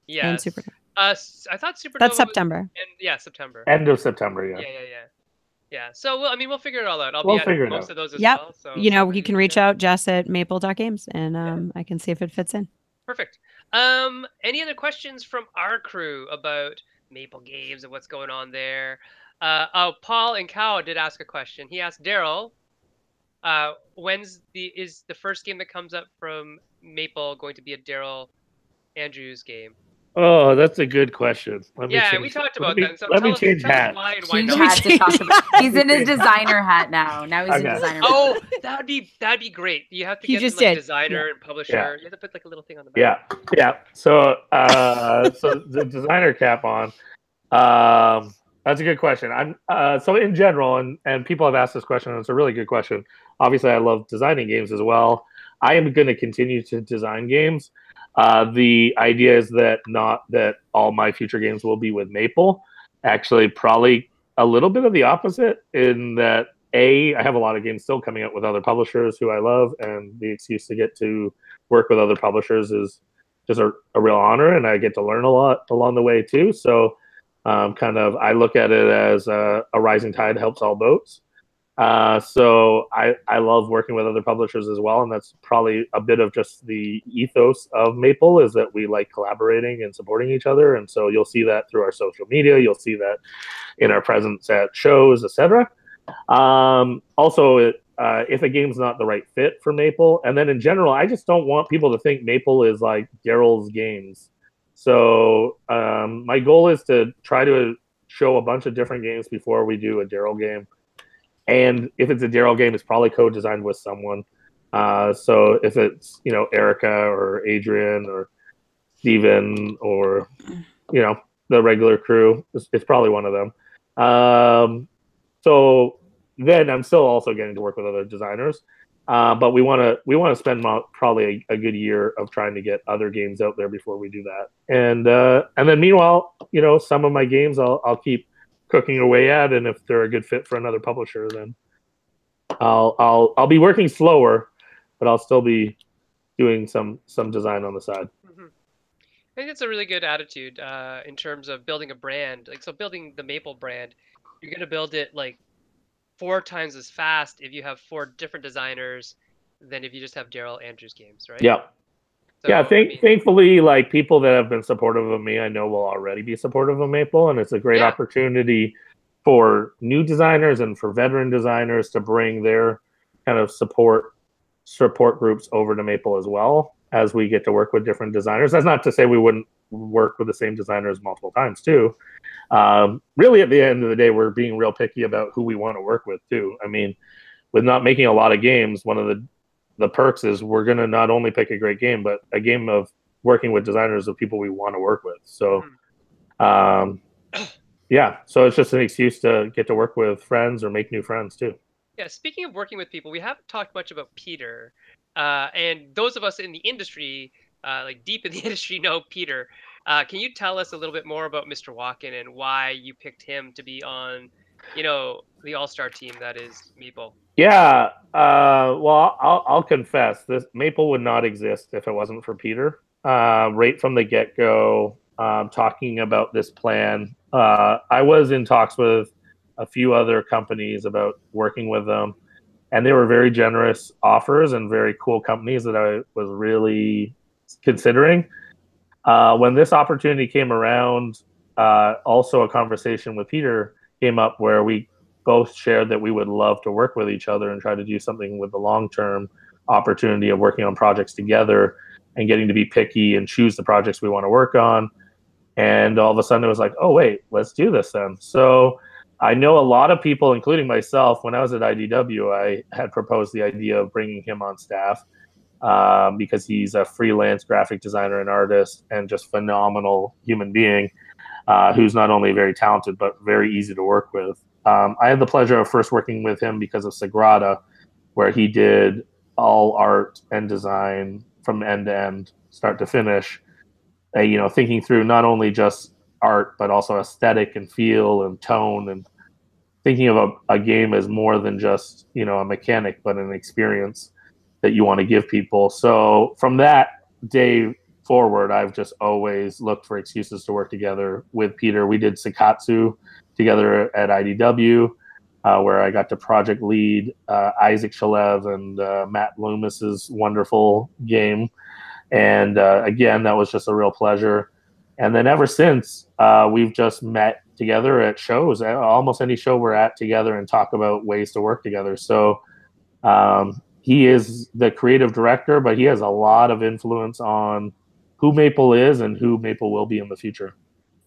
Yeah, and Supernova. I thought Supernova. That's September. September. End of September. Yeah. So I mean, we'll figure it all out. We'll be figure at it most out. of those as well. So you can reach out Jess at Meeple.games and I can see if it fits in. Perfect. Any other questions from our crew about Maple Games and what's going on there? Paul and Cow did ask a question. He asked Daryl, is the first game that comes up from Maple going to be a Daryl Andrews game? Oh, that's a good question. We talked about that. So let me change hat. He's in his designer hat now. Now he's in designer. Oh, that'd be great. You have to get designer and publisher. Yeah. You have to put like a little thing on the back. Yeah. So so the designer cap on. That's a good question. So in general, and people have asked this question, and it's a really good question. Obviously, I love designing games as well. I am going to continue to design games. The idea is that not that all my future games will be with Maple. Actually, probably a little bit of the opposite in that I have a lot of games still coming out with other publishers who I love, and the excuse to get to work with other publishers is just a real honor, and I get to learn a lot along the way too. So I look at it as a rising tide helps all boats. So I love working with other publishers as well, and that's probably a bit of just the ethos of Maple is that we like collaborating and supporting each other, and so you'll see that through our social media, you'll see that in our presence at shows, etc. Also, if a game's not the right fit for Maple, and then in general, I just don't want people to think Maple is like Daryl's games. So my goal is to try to show a bunch of different games before we do a Daryl game. And if it's a Daryl game, it's probably co-designed with someone. So if it's, Erica or Adrian or Steven or, the regular crew, it's probably one of them. So then I'm still also getting to work with other designers. But we want to spend probably a good year of trying to get other games out there before we do that. And then meanwhile, some of my games I'll keep cooking away at, and if they're a good fit for another publisher, then I'll be working slower, but I'll still be doing some design on the side. Mm-hmm. I think that's a really good attitude in terms of building a brand. Building the Maple brand, you're gonna build it like 4 times as fast if you have 4 different designers than if you just have Daryl Andrews games, right? Yeah. So, thankfully, like people that have been supportive of me, I know will already be supportive of Maple, and it's a great opportunity for new designers and for veteran designers to bring their kind of support groups over to Maple as well as we get to work with different designers. That's not to say we wouldn't work with the same designers multiple times too. Really, at the end of the day, we're being real picky about who we want to work with too. I mean, with not making a lot of games, one of the perks is we're going to not only pick a great game, but a game of working with designers of people we want to work with. So, so it's just an excuse to get to work with friends or make new friends too. Yeah, speaking of working with people, we haven't talked much about Peter. And those of us in the industry, like deep in the industry, know Peter. Can you tell us a little bit more about Mr. Walken and why you picked him to be on, the all-star team that is Meeple? Yeah. Well, I'll confess this Maple would not exist if it wasn't for Peter. Right from the get go, talking about this plan. I was in talks with a few other companies about working with them, and they were very generous offers and very cool companies that I was really considering. When this opportunity came around, also a conversation with Peter came up where we both shared that we would love to work with each other and try to do something with the long term opportunity of working on projects together and getting to be picky and choose the projects we want to work on. And all of a sudden it was like, oh, wait, let's do this then. So I know a lot of people, including myself, when I was at IDW, I had proposed the idea of bringing him on staff because he's a freelance graphic designer and artist and just phenomenal human being who's not only very talented but very easy to work with. I had the pleasure of first working with him because of Sagrada, where he did all art and design from end to end, start to finish. Thinking through not only just art but also aesthetic and feel and tone, and thinking of a game as more than just a mechanic but an experience that you want to give people. So from that day forward, I've just always looked for excuses to work together with Peter. We did Sakatsu together at IDW, where I got to project lead Isaac Shalev and Matt Loomis's wonderful game. And again, that was just a real pleasure. And then ever since, we've just met together at shows, almost any show we're at together, and talk about ways to work together. So he is the creative director, but he has a lot of influence on who Maple is and who Maple will be in the future.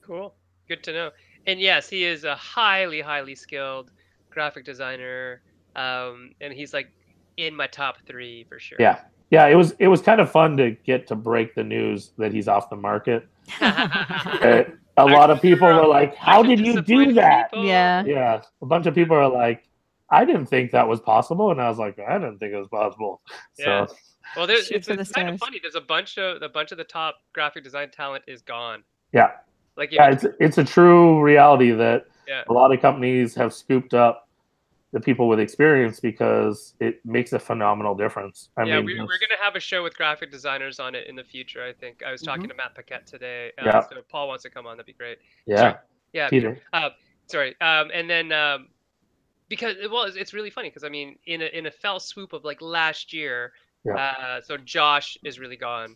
Cool. Good to know. And yes, he is a highly, highly skilled graphic designer. And he's like in my top 3 for sure. Yeah. Yeah, it was kind of fun to get to break the news that he's off the market. A lot of people were like, how did you do that? Yeah. Yeah. A bunch of people are like, I didn't think that was possible. And I was like, I didn't think it was possible. Yeah. So, well, Shoot it's for the kind of stars. funny. There's a bunch of the top graphic design talent is gone. yeah. Like Yeah, it's a true reality that yeah. a lot of companies have scooped up the people with experience because it makes a phenomenal difference. I mean, we're going to have a show with graphic designers on it in the future, I think. I was talking to Matt Paquette today. Yeah. So if Paul wants to come on, that'd be great. Yeah. Sorry. Yeah. Peter. Sorry. And then because it's really funny because I mean in a fell swoop of like last year, so Josh is really gone.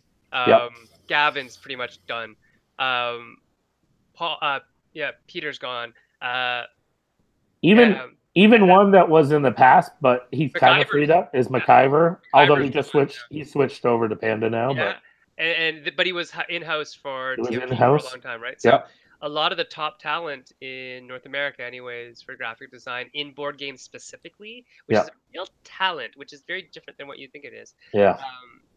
Gavin's pretty much done. Paul, Peter's gone. Even one that was in the past, but he's kind of MacIver's freed up is MacIver. Although he MacIver's just gone, he switched over to Panda now. Yeah. But But he was in-house for He was TOT for a in-house? long time, right? So Yeah. a lot of the top talent in North America, anyways, for graphic design in board games specifically, which is a real talent, which is very different than what you think it is. Yeah.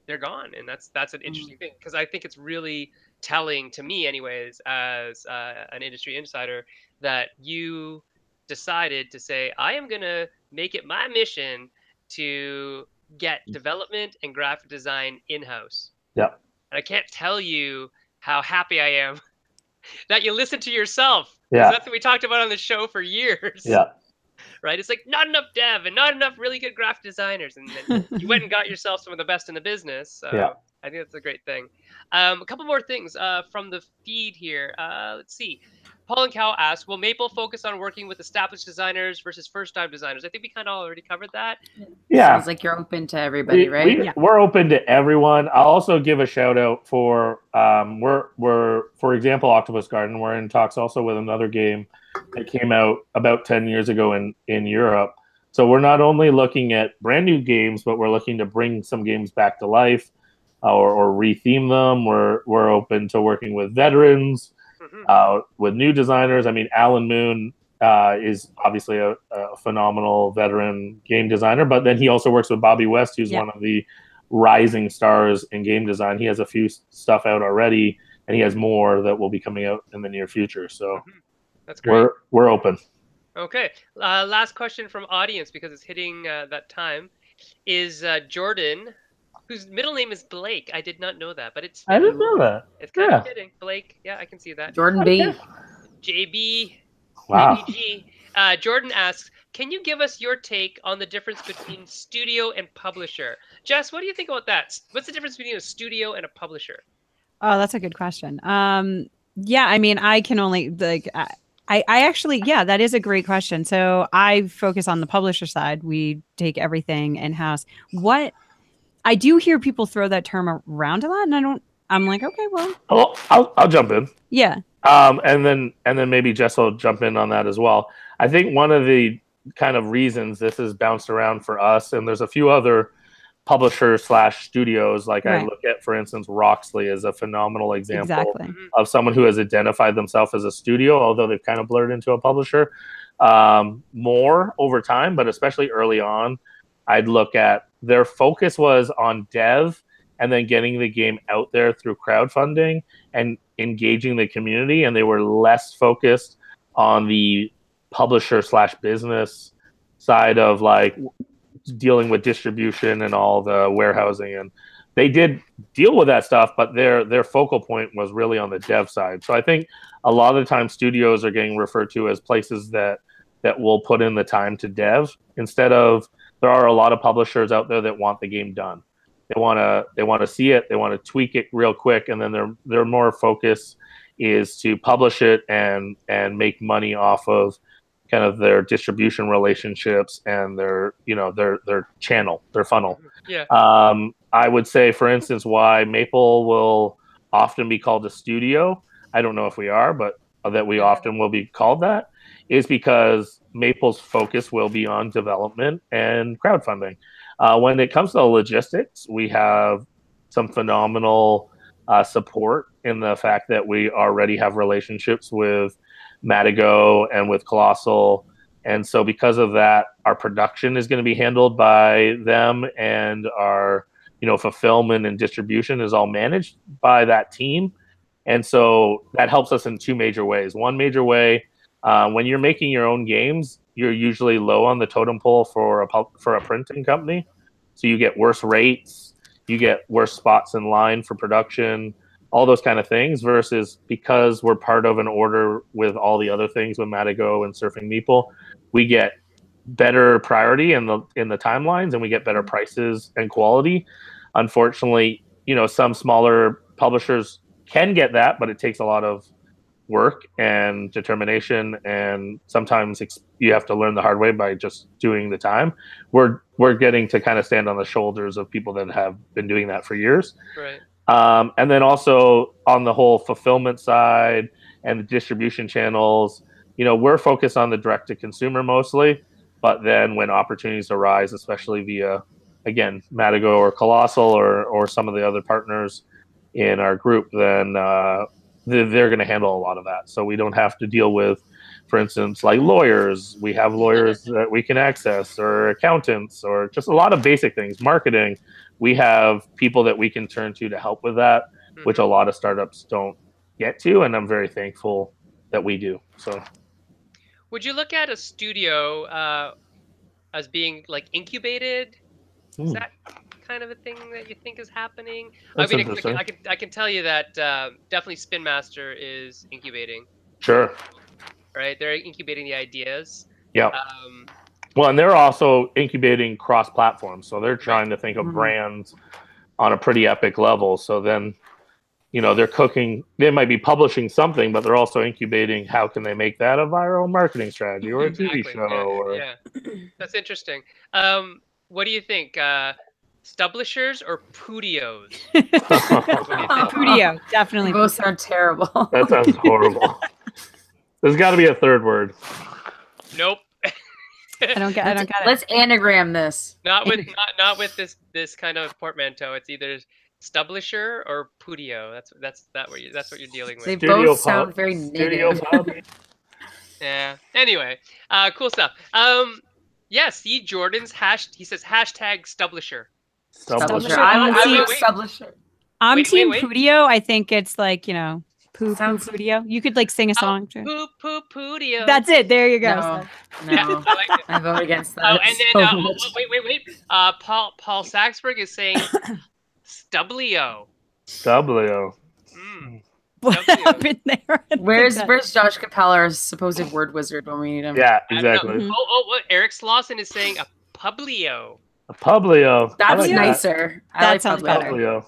They're gone, and that's an interesting thing because I think it's really telling to me, anyways, as an industry insider, that you decided to say, I am gonna make it my mission to get development and graphic design in-house. Yeah. And I can't tell you how happy I am that you listen to yourself. 'Cause Yeah. that's what we talked about on the show for years. Yeah. Right? It's like not enough dev and not enough really good graphic designers. And then you went and got yourself some of the best in the business. So Yeah. I think that's a great thing. A couple more things from the feed here. Let's see. Paul and Cal asked, will Maple focus on working with established designers versus first-time designers? I think we kind of already covered that. Yeah. Sounds like you're open to everybody, right? We're open to everyone. I'll also give a shout out for we're for example, Octopus Garden. We're in talks also with another game that came out about 10 years ago in Europe. So we're not only looking at brand new games, but we're looking to bring some games back to life or retheme them. We're open to working with veterans, with new designers. I mean, Alan Moon is obviously a phenomenal veteran game designer, but then he also works with Bobby West, who's one of the rising stars in game design. He has a few stuff out already, and he has more that will be coming out in the near future. So that's great. We're open. Okay. Last question from audience because it's hitting that time is Jordan. whose middle name is Blake. I did not know that, but it's I didn't know that. it's kind of Yeah. fitting. Blake, yeah, I can see that. Jordan B. JB, Wow. JBG. Jordan asks, can you give us your take on the difference between studio and publisher? Jess, what do you think about that? What's the difference between a studio and a publisher? Oh, that's a good question. Yeah, I mean, I can only like I actually, yeah, that is a great question. So I focus on the publisher side. We take everything in-house. What I do hear people throw that term around a lot, and I'm like, okay, well, I'll jump in. yeah. And then maybe Jess will jump in on that as well. I think one of the kind of reasons this has bounced around for us, and there's a few other publishers / studios, like I Right. look at, for instance, Roxley is a phenomenal example Exactly. of someone who has identified themselves as a studio, although they've kind of blurred into a publisher more over time, but especially early on, I'd look at their focus was on dev and then getting the game out there through crowdfunding and engaging the community, and they were less focused on the publisher / business side of like dealing with distribution and all the warehousing. And they did deal with that stuff, but their focal point was really on the dev side. So I think a lot of the time studios are getting referred to as places that will put in the time to dev, instead of, there are a lot of publishers out there that want the game done. They want to see it, they want to tweak it real quick, and then their more focus is to publish it and make money off of kind of their distribution relationships and their channel, their funnel. Yeah. I would say, for instance, why Meeple will often be called a studio, I don't know if we are, but that we often will be called that, is because Meeple's focus will be on development and crowdfunding. When it comes to logistics, we have some phenomenal support in the fact that we already have relationships with Matago and with Colossal. And so because of that, our production is going to be handled by them, and our fulfillment and distribution is all managed by that team. And so that helps us in two major ways. One major way, when you're making your own games, you're usually low on the totem pole for a printing company. So you get worse rates, you get worse spots in line for production, all those kind of things, versus because we're part of an order with all the other things with Matago and Surfing Meeple, we get better priority in the timelines, and we get better prices and quality. Unfortunately, some smaller publishers can get that, but it takes a lot of work and determination, and sometimes you have to learn the hard way by just doing the time. We're getting to kind of stand on the shoulders of people that have been doing that for years. Right. And then also on the whole fulfillment side and the distribution channels, we're focused on the direct to consumer mostly, but then when opportunities arise, especially via, again, Matago or Colossal or some of the other partners in our group, then they're going to handle a lot of that. So we don't have to deal with, for instance, like lawyers. We have lawyers that we can access, or accountants, or just a lot of basic things. Marketing, we have people that we can turn to help with that, which a lot of startups don't get to, and I'm very thankful that we do. So, would you look at a studio as being like incubated? Is that kind of a thing that you think is happening? That's I mean, interesting. I can tell you that definitely Spin Master is incubating. Sure. Right, they're incubating the ideas. Yeah. Well, and they're also incubating cross-platform, so they're trying to think of brands on a pretty epic level. So then, they're cooking. They might be publishing something, but they're also incubating how can they make that a viral marketing strategy or a TV show. Yeah, that's interesting. What do you think? Stubblishers or Pudios? Pudio, definitely. Both sound terrible. That sounds horrible. There's got to be a third word. Nope. I don't get it. Let's anagram this. Not with this kind of portmanteau. It's either Stubblisher or Pudio. That's what you're dealing with. They both sound very negative. Yeah. Anyway, cool stuff. Yeah. See Jordan's he says hashtag Stubblisher. Stubblisher. I'm team Stubblisher. I'm team Pudio. I think it's like poo Pudio. You could like sing a song too. Poo Pudio. That's it. There you go. No, Yeah, I like it. I vote against that. Oh, and then wait. Paul Saxberg is saying Stublio. W. Mm. What W. happened there? Where's Josh Capel, our supposed word wizard, when we need him? Yeah, I don't know. exactly. Mhm. What? Eric Slauson is saying a Publio. A Publio. I That's like nicer. I That like sounds Publio. better. Publio.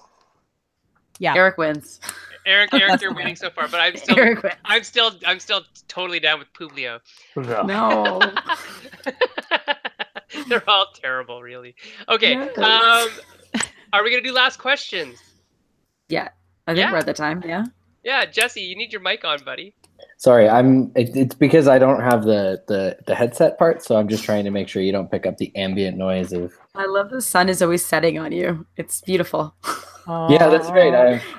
Yeah. Eric wins. Eric, you're winning so far, but Eric wins. I'm still totally down with Publio. No. No. They're all terrible, really. Okay. Yes. Are we gonna do last questions? Yeah. I think Yeah. we're at the time. Yeah. Yeah, Jesse, you need your mic on, buddy. Sorry, it's because I don't have the headset part, so I'm just trying to make sure you don't pick up the ambient noise of. I love the sun is always setting on you. It's beautiful. Yeah, that's great.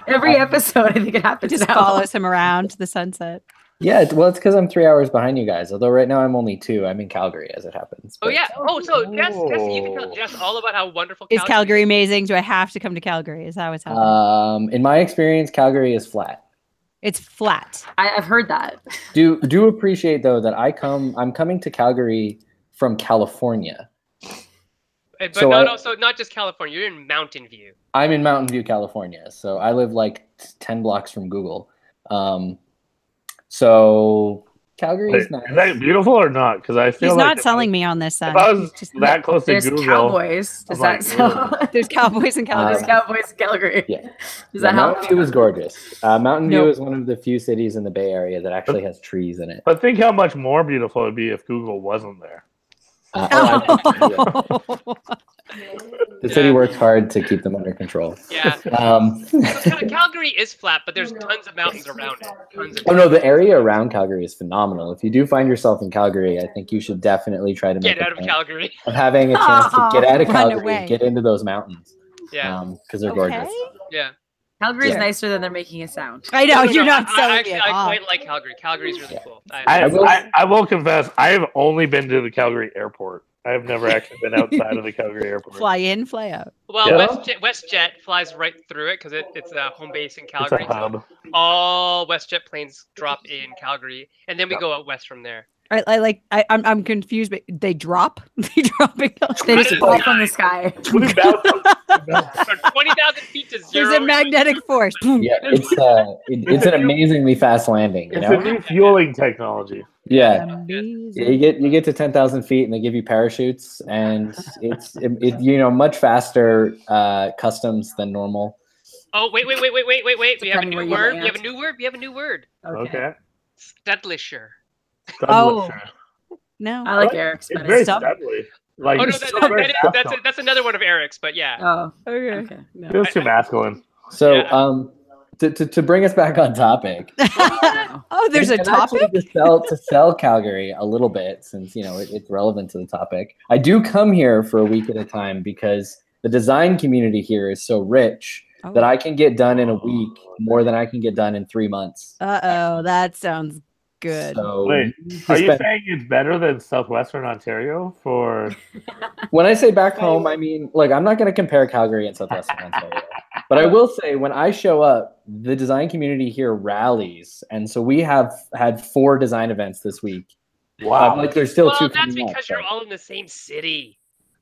Every episode, I think it happens. Just now. follows him around to the sunset. Yeah, well, it's because I'm 3 hours behind you guys. Although right now I'm only 2. I'm in Calgary as it happens. Oh but- yeah. Oh, so Jesse, you can tell Jess all about how wonderful Is Calgary amazing? Do I have to come to Calgary? Is that what's happening? In my experience, Calgary is flat. It's flat. I've heard that. Do appreciate though that I'm coming to Calgary from California. But So not just California. You're in Mountain View. I'm in Mountain View, California. So I live like 10 blocks from Google. So Calgary is nice. Is that beautiful or not? Because I feel He's like not selling me on this. if I was Just- that close to There's Google, Cowboys. Does I'm that like, sell? There's Cowboys in Calgary. There's Cowboys in Calgary. Yeah. Does that help? Mountain View is gorgeous. Mountain View Nope. is one of the few cities in the Bay Area that actually has trees in it. but think how much more beautiful it'd be if Google wasn't there. The city works hard to keep them under control. Yeah. Calgary is flat, but there's tons of mountains around it. Tons of Oh no, the area around Calgary is phenomenal. If you do find yourself in Calgary, I think you should definitely try to make Get out a of point Calgary. of having a chance to get out of Run Calgary away. and get into those mountains. Yeah. Because they're gorgeous. Yeah. Calgary's Yeah. nicer than they're making it sound. I know, No, you're no, not selling actually, me at I all. quite like Calgary. Calgary's really cool. I will confess, I have only been to the Calgary airport. I have never actually been outside of the Calgary airport. Fly in, fly out. Well, Yeah. WestJet flies right through it because it's a home base in It's Calgary. a hub. All WestJet planes drop in Calgary, and then we go out west from there. I'm confused, but they drop. They drop in Calgary. They just Out of fall the from the sky. We bounce- From 20,000 feet to zero. There's a magnetic force. Yeah, it's an amazingly fast landing. You It's a know? new fueling technology. Yeah. Amazing. Yeah, you get to 10,000 feet and they give you parachutes, and it's much faster customs than normal. Oh, wait. We have a Depending new where you word. land. We have a new word. Okay. Studlisher. Oh. Studlisher. No. I like Eric's It's better. very Stub- studly. Like, Oh no, it's so very masculine. that's another one of Eric's, but yeah. Oh, Okay. okay. No. Feels too masculine. So, Yeah. to bring us back on topic. Oh, there's a and actually topic? to sell Calgary a little bit, since it's relevant to the topic. I do come here for a week at a time because the design community here is so rich that I can get done in a week more than I can get done in 3 months. Uh-oh, that sounds good. So Wait, you need to Are you spend- saying it's better than Southwestern Ontario for? when I say back home, I mean, look, I'm not going to compare Calgary and Southwestern Ontario, but I will say when I show up, the design community here rallies, and so we have had 4 design events this week. Wow. Like there's still Well, 2 that's coming up, because you're so- all in the same city.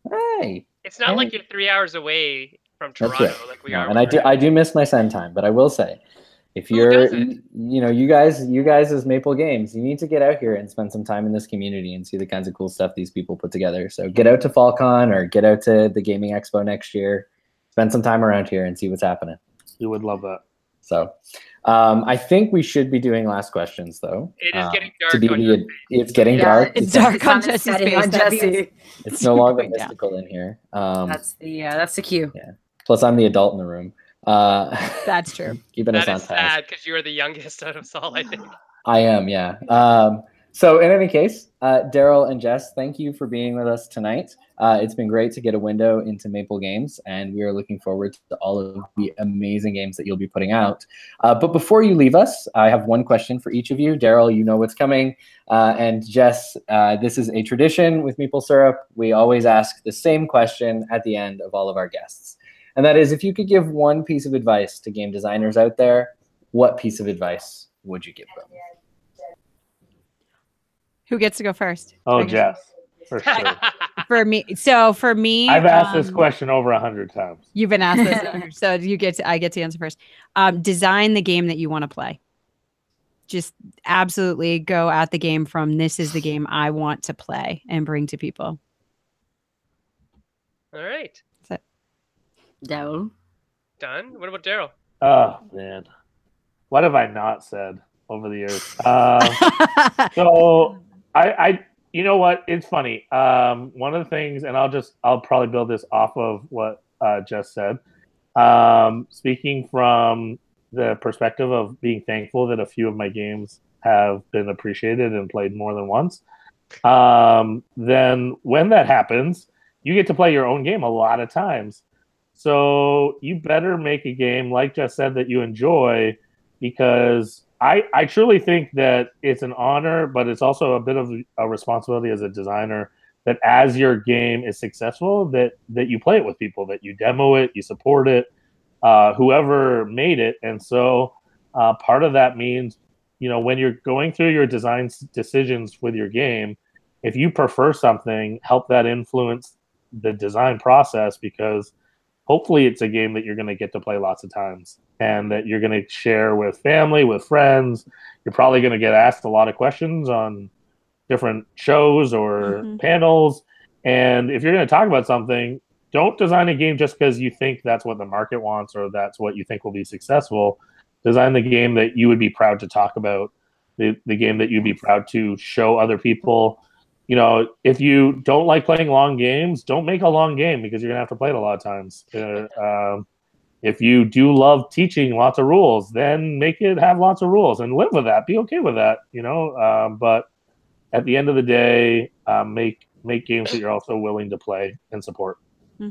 Hey. It's not like you're 3 hours away from That's Toronto, right. like we No, are. and I do miss my Sun time, but I will say, if Who you're, doesn't? you guys as Meeple Games, you need to get out here and spend some time in this community and see the kinds of cool stuff these people put together. So get out to FallCon or get out to the Gaming Expo next year, spend some time around here and see what's happening. You would love that. So, I think we should be doing last questions though. It is getting dark To be on the- your face. it's getting Yeah, dark. It's dark on It's Jesse's setting face. on That means- Jesse. It's no longer going down. mystical in here. That's the cue. Plus, I'm the adult in the room. That's true. Keeping us That on is task. sad because you are the youngest out of us all, I think. I am, yeah. So in any case, Daryl and Jess, thank you for being with us tonight. It's been great to get a window into Meeple Games, and we are looking forward to all of the amazing games that you'll be putting out. But before you leave us, I have one question for each of you. Daryl, you know what's coming. And Jess, this is a tradition with Meeple Syrup. We always ask the same question at the end of all of our guests. And that is, if you could give one piece of advice to game designers out there, what piece of advice would you give them? Who gets to go first? Oh, I guess- Jess, for sure. For me, I've asked this question over 100 times. You've been asked this, so I get to answer first. Design the game that you want to play. Just absolutely go at the game from this is the game I want to play and bring to people. All right. That's it. Daryl. Done. What about Daryl? Oh man, what have I not said over the years? So I you know what? It's funny. One of the things, and I'll probably build this off of what Jess said. Speaking from the perspective of being thankful that a few of my games have been appreciated and played more than once. Then when that happens, you get to play your own game a lot of times. So you better make a game, like Jess said, that you enjoy, because I truly think that it's an honor, but it's also a bit of a responsibility as a designer that as your game is successful, that you play it with people, that you demo it, you support it, whoever made it. And so part of that means, when you're going through your design decisions with your game, if you prefer something, help that influence the design process, because hopefully it's a game that you're going to get to play lots of times and that you're going to share with family, with friends. You're probably going to get asked a lot of questions on different shows or panels. And if you're going to talk about something, don't design a game just because you think that's what the market wants or that's what you think will be successful. Design the game that you would be proud to talk about, the game that you'd be proud to show other people. If you don't like playing long games, don't make a long game because you're going to have to play it a lot of times. If you do love teaching lots of rules, then make it have lots of rules and live with that. Be okay with that, but at the end of the day, make games that you're also willing to play and support.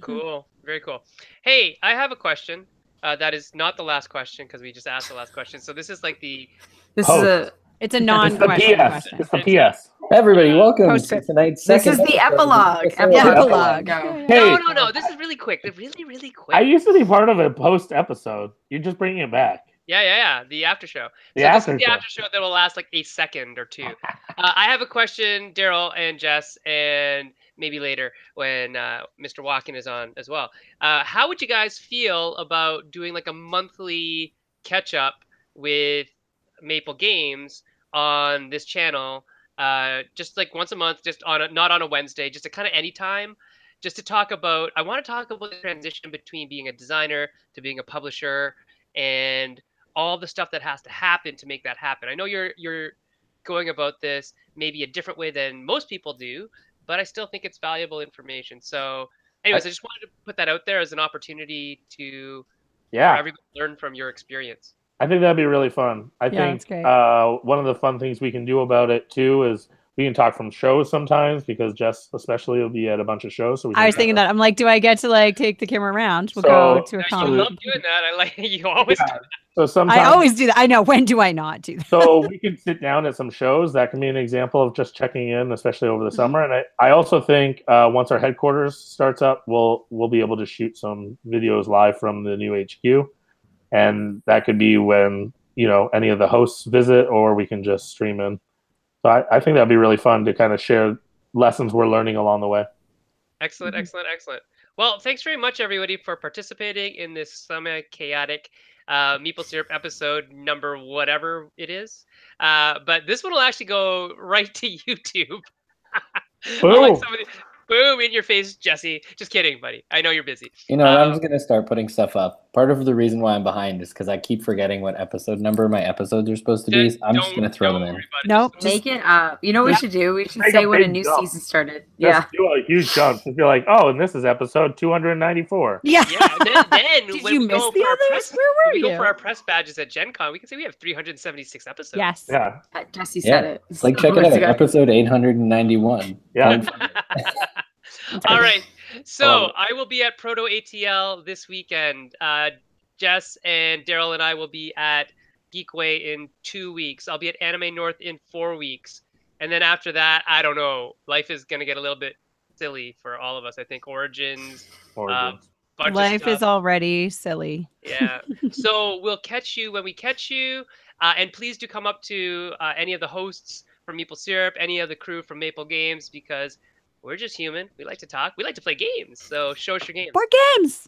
Cool. Very cool. Hey, I have a question. That is not the last question because we just asked the last question. So this is like it's a non-question question. It's the PS. Everybody, welcome to tonight's This second is the epilogue. Epilogue. Hey, No. This is really quick. Really quick. I used to be part of a post episode. You're just bringing it back. Yeah. The after show. The This after is the show. after show that will last like a second or two. I have a question, Daryl and Jess, and maybe later when Mr. Walken is on as well. How would you guys feel about doing like a monthly catch up with Meeple Games on this channel? Just like once a month, just not on a Wednesday, just to kind of anytime, just to talk about. I want to talk about the transition between being a designer to being a publisher and all the stuff that has to happen to make that happen. I know you're going about this maybe a different way than most people do, but I still think it's valuable information. So anyways, I just wanted to put that out there as an opportunity for everybody to learn from your experience. I think that'd be really fun. I think that's great. One of the fun things we can do about it too is we can talk from shows sometimes, because Jess especially will be at a bunch of shows. So I was thinking that. I'm like, do I get to like take the camera around? We'll go to a You con. love doing that. I like you always do that. So sometimes I always do that. I know. When do I not do that? So we can sit down at some shows. That can be an example of just checking in, especially over the summer. And I also think once our headquarters starts up, we'll be able to shoot some videos live from the new HQ, and that could be when any of the hosts visit, or we can just stream in. So I think that'd be really fun to kind of share lessons we're learning along the way. Excellent. Well, thanks very much, everybody, for participating in this semi-chaotic Meeple Syrup episode number whatever it is. But this one will actually go right to YouTube. Boom. Boom in your face, Jesse. Just kidding, buddy. I know you're busy. I'm just going to start putting stuff up. Part of the reason why I'm behind is because I keep forgetting what episode number my episodes are supposed to be. So I'm just going to throw them in. Nope. Make it up. You know what we should do? We should say when a new season started. Just do a huge jump and be like, and this is episode 294. Yeah. Then Did when you we miss go the for our others? Where were we you? go for our press badges at Gen Con, we can say we have 376 episodes. Yes. Yeah. Jesse said it. It's like check it out. Episode 891. Yeah. All right. So I will be at Proto ATL this weekend. Jess and Daryl and I will be at Geekway in 2 weeks. I'll be at Anime North in 4 weeks. And then after that, I don't know. Life is going to get a little bit silly for all of us. I think Origins. Life is already silly. Yeah. So we'll catch you when we catch you. And please do come up to any of the hosts from Meeple Syrup, any of the crew from Meeple Games, because We're just human. We like to talk. We like to play games. So show us your games. Board games.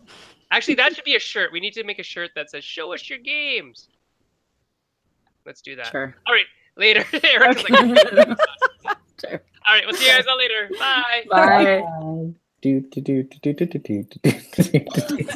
Actually, that should be a shirt. We need to make a shirt that says "Show us your games." Let's do that. Sure. All right. Later. Erica's Okay. like, Sure. all right. We'll see you guys all later. Bye. Bye. Do, do, do, do, do, do, do, do, do.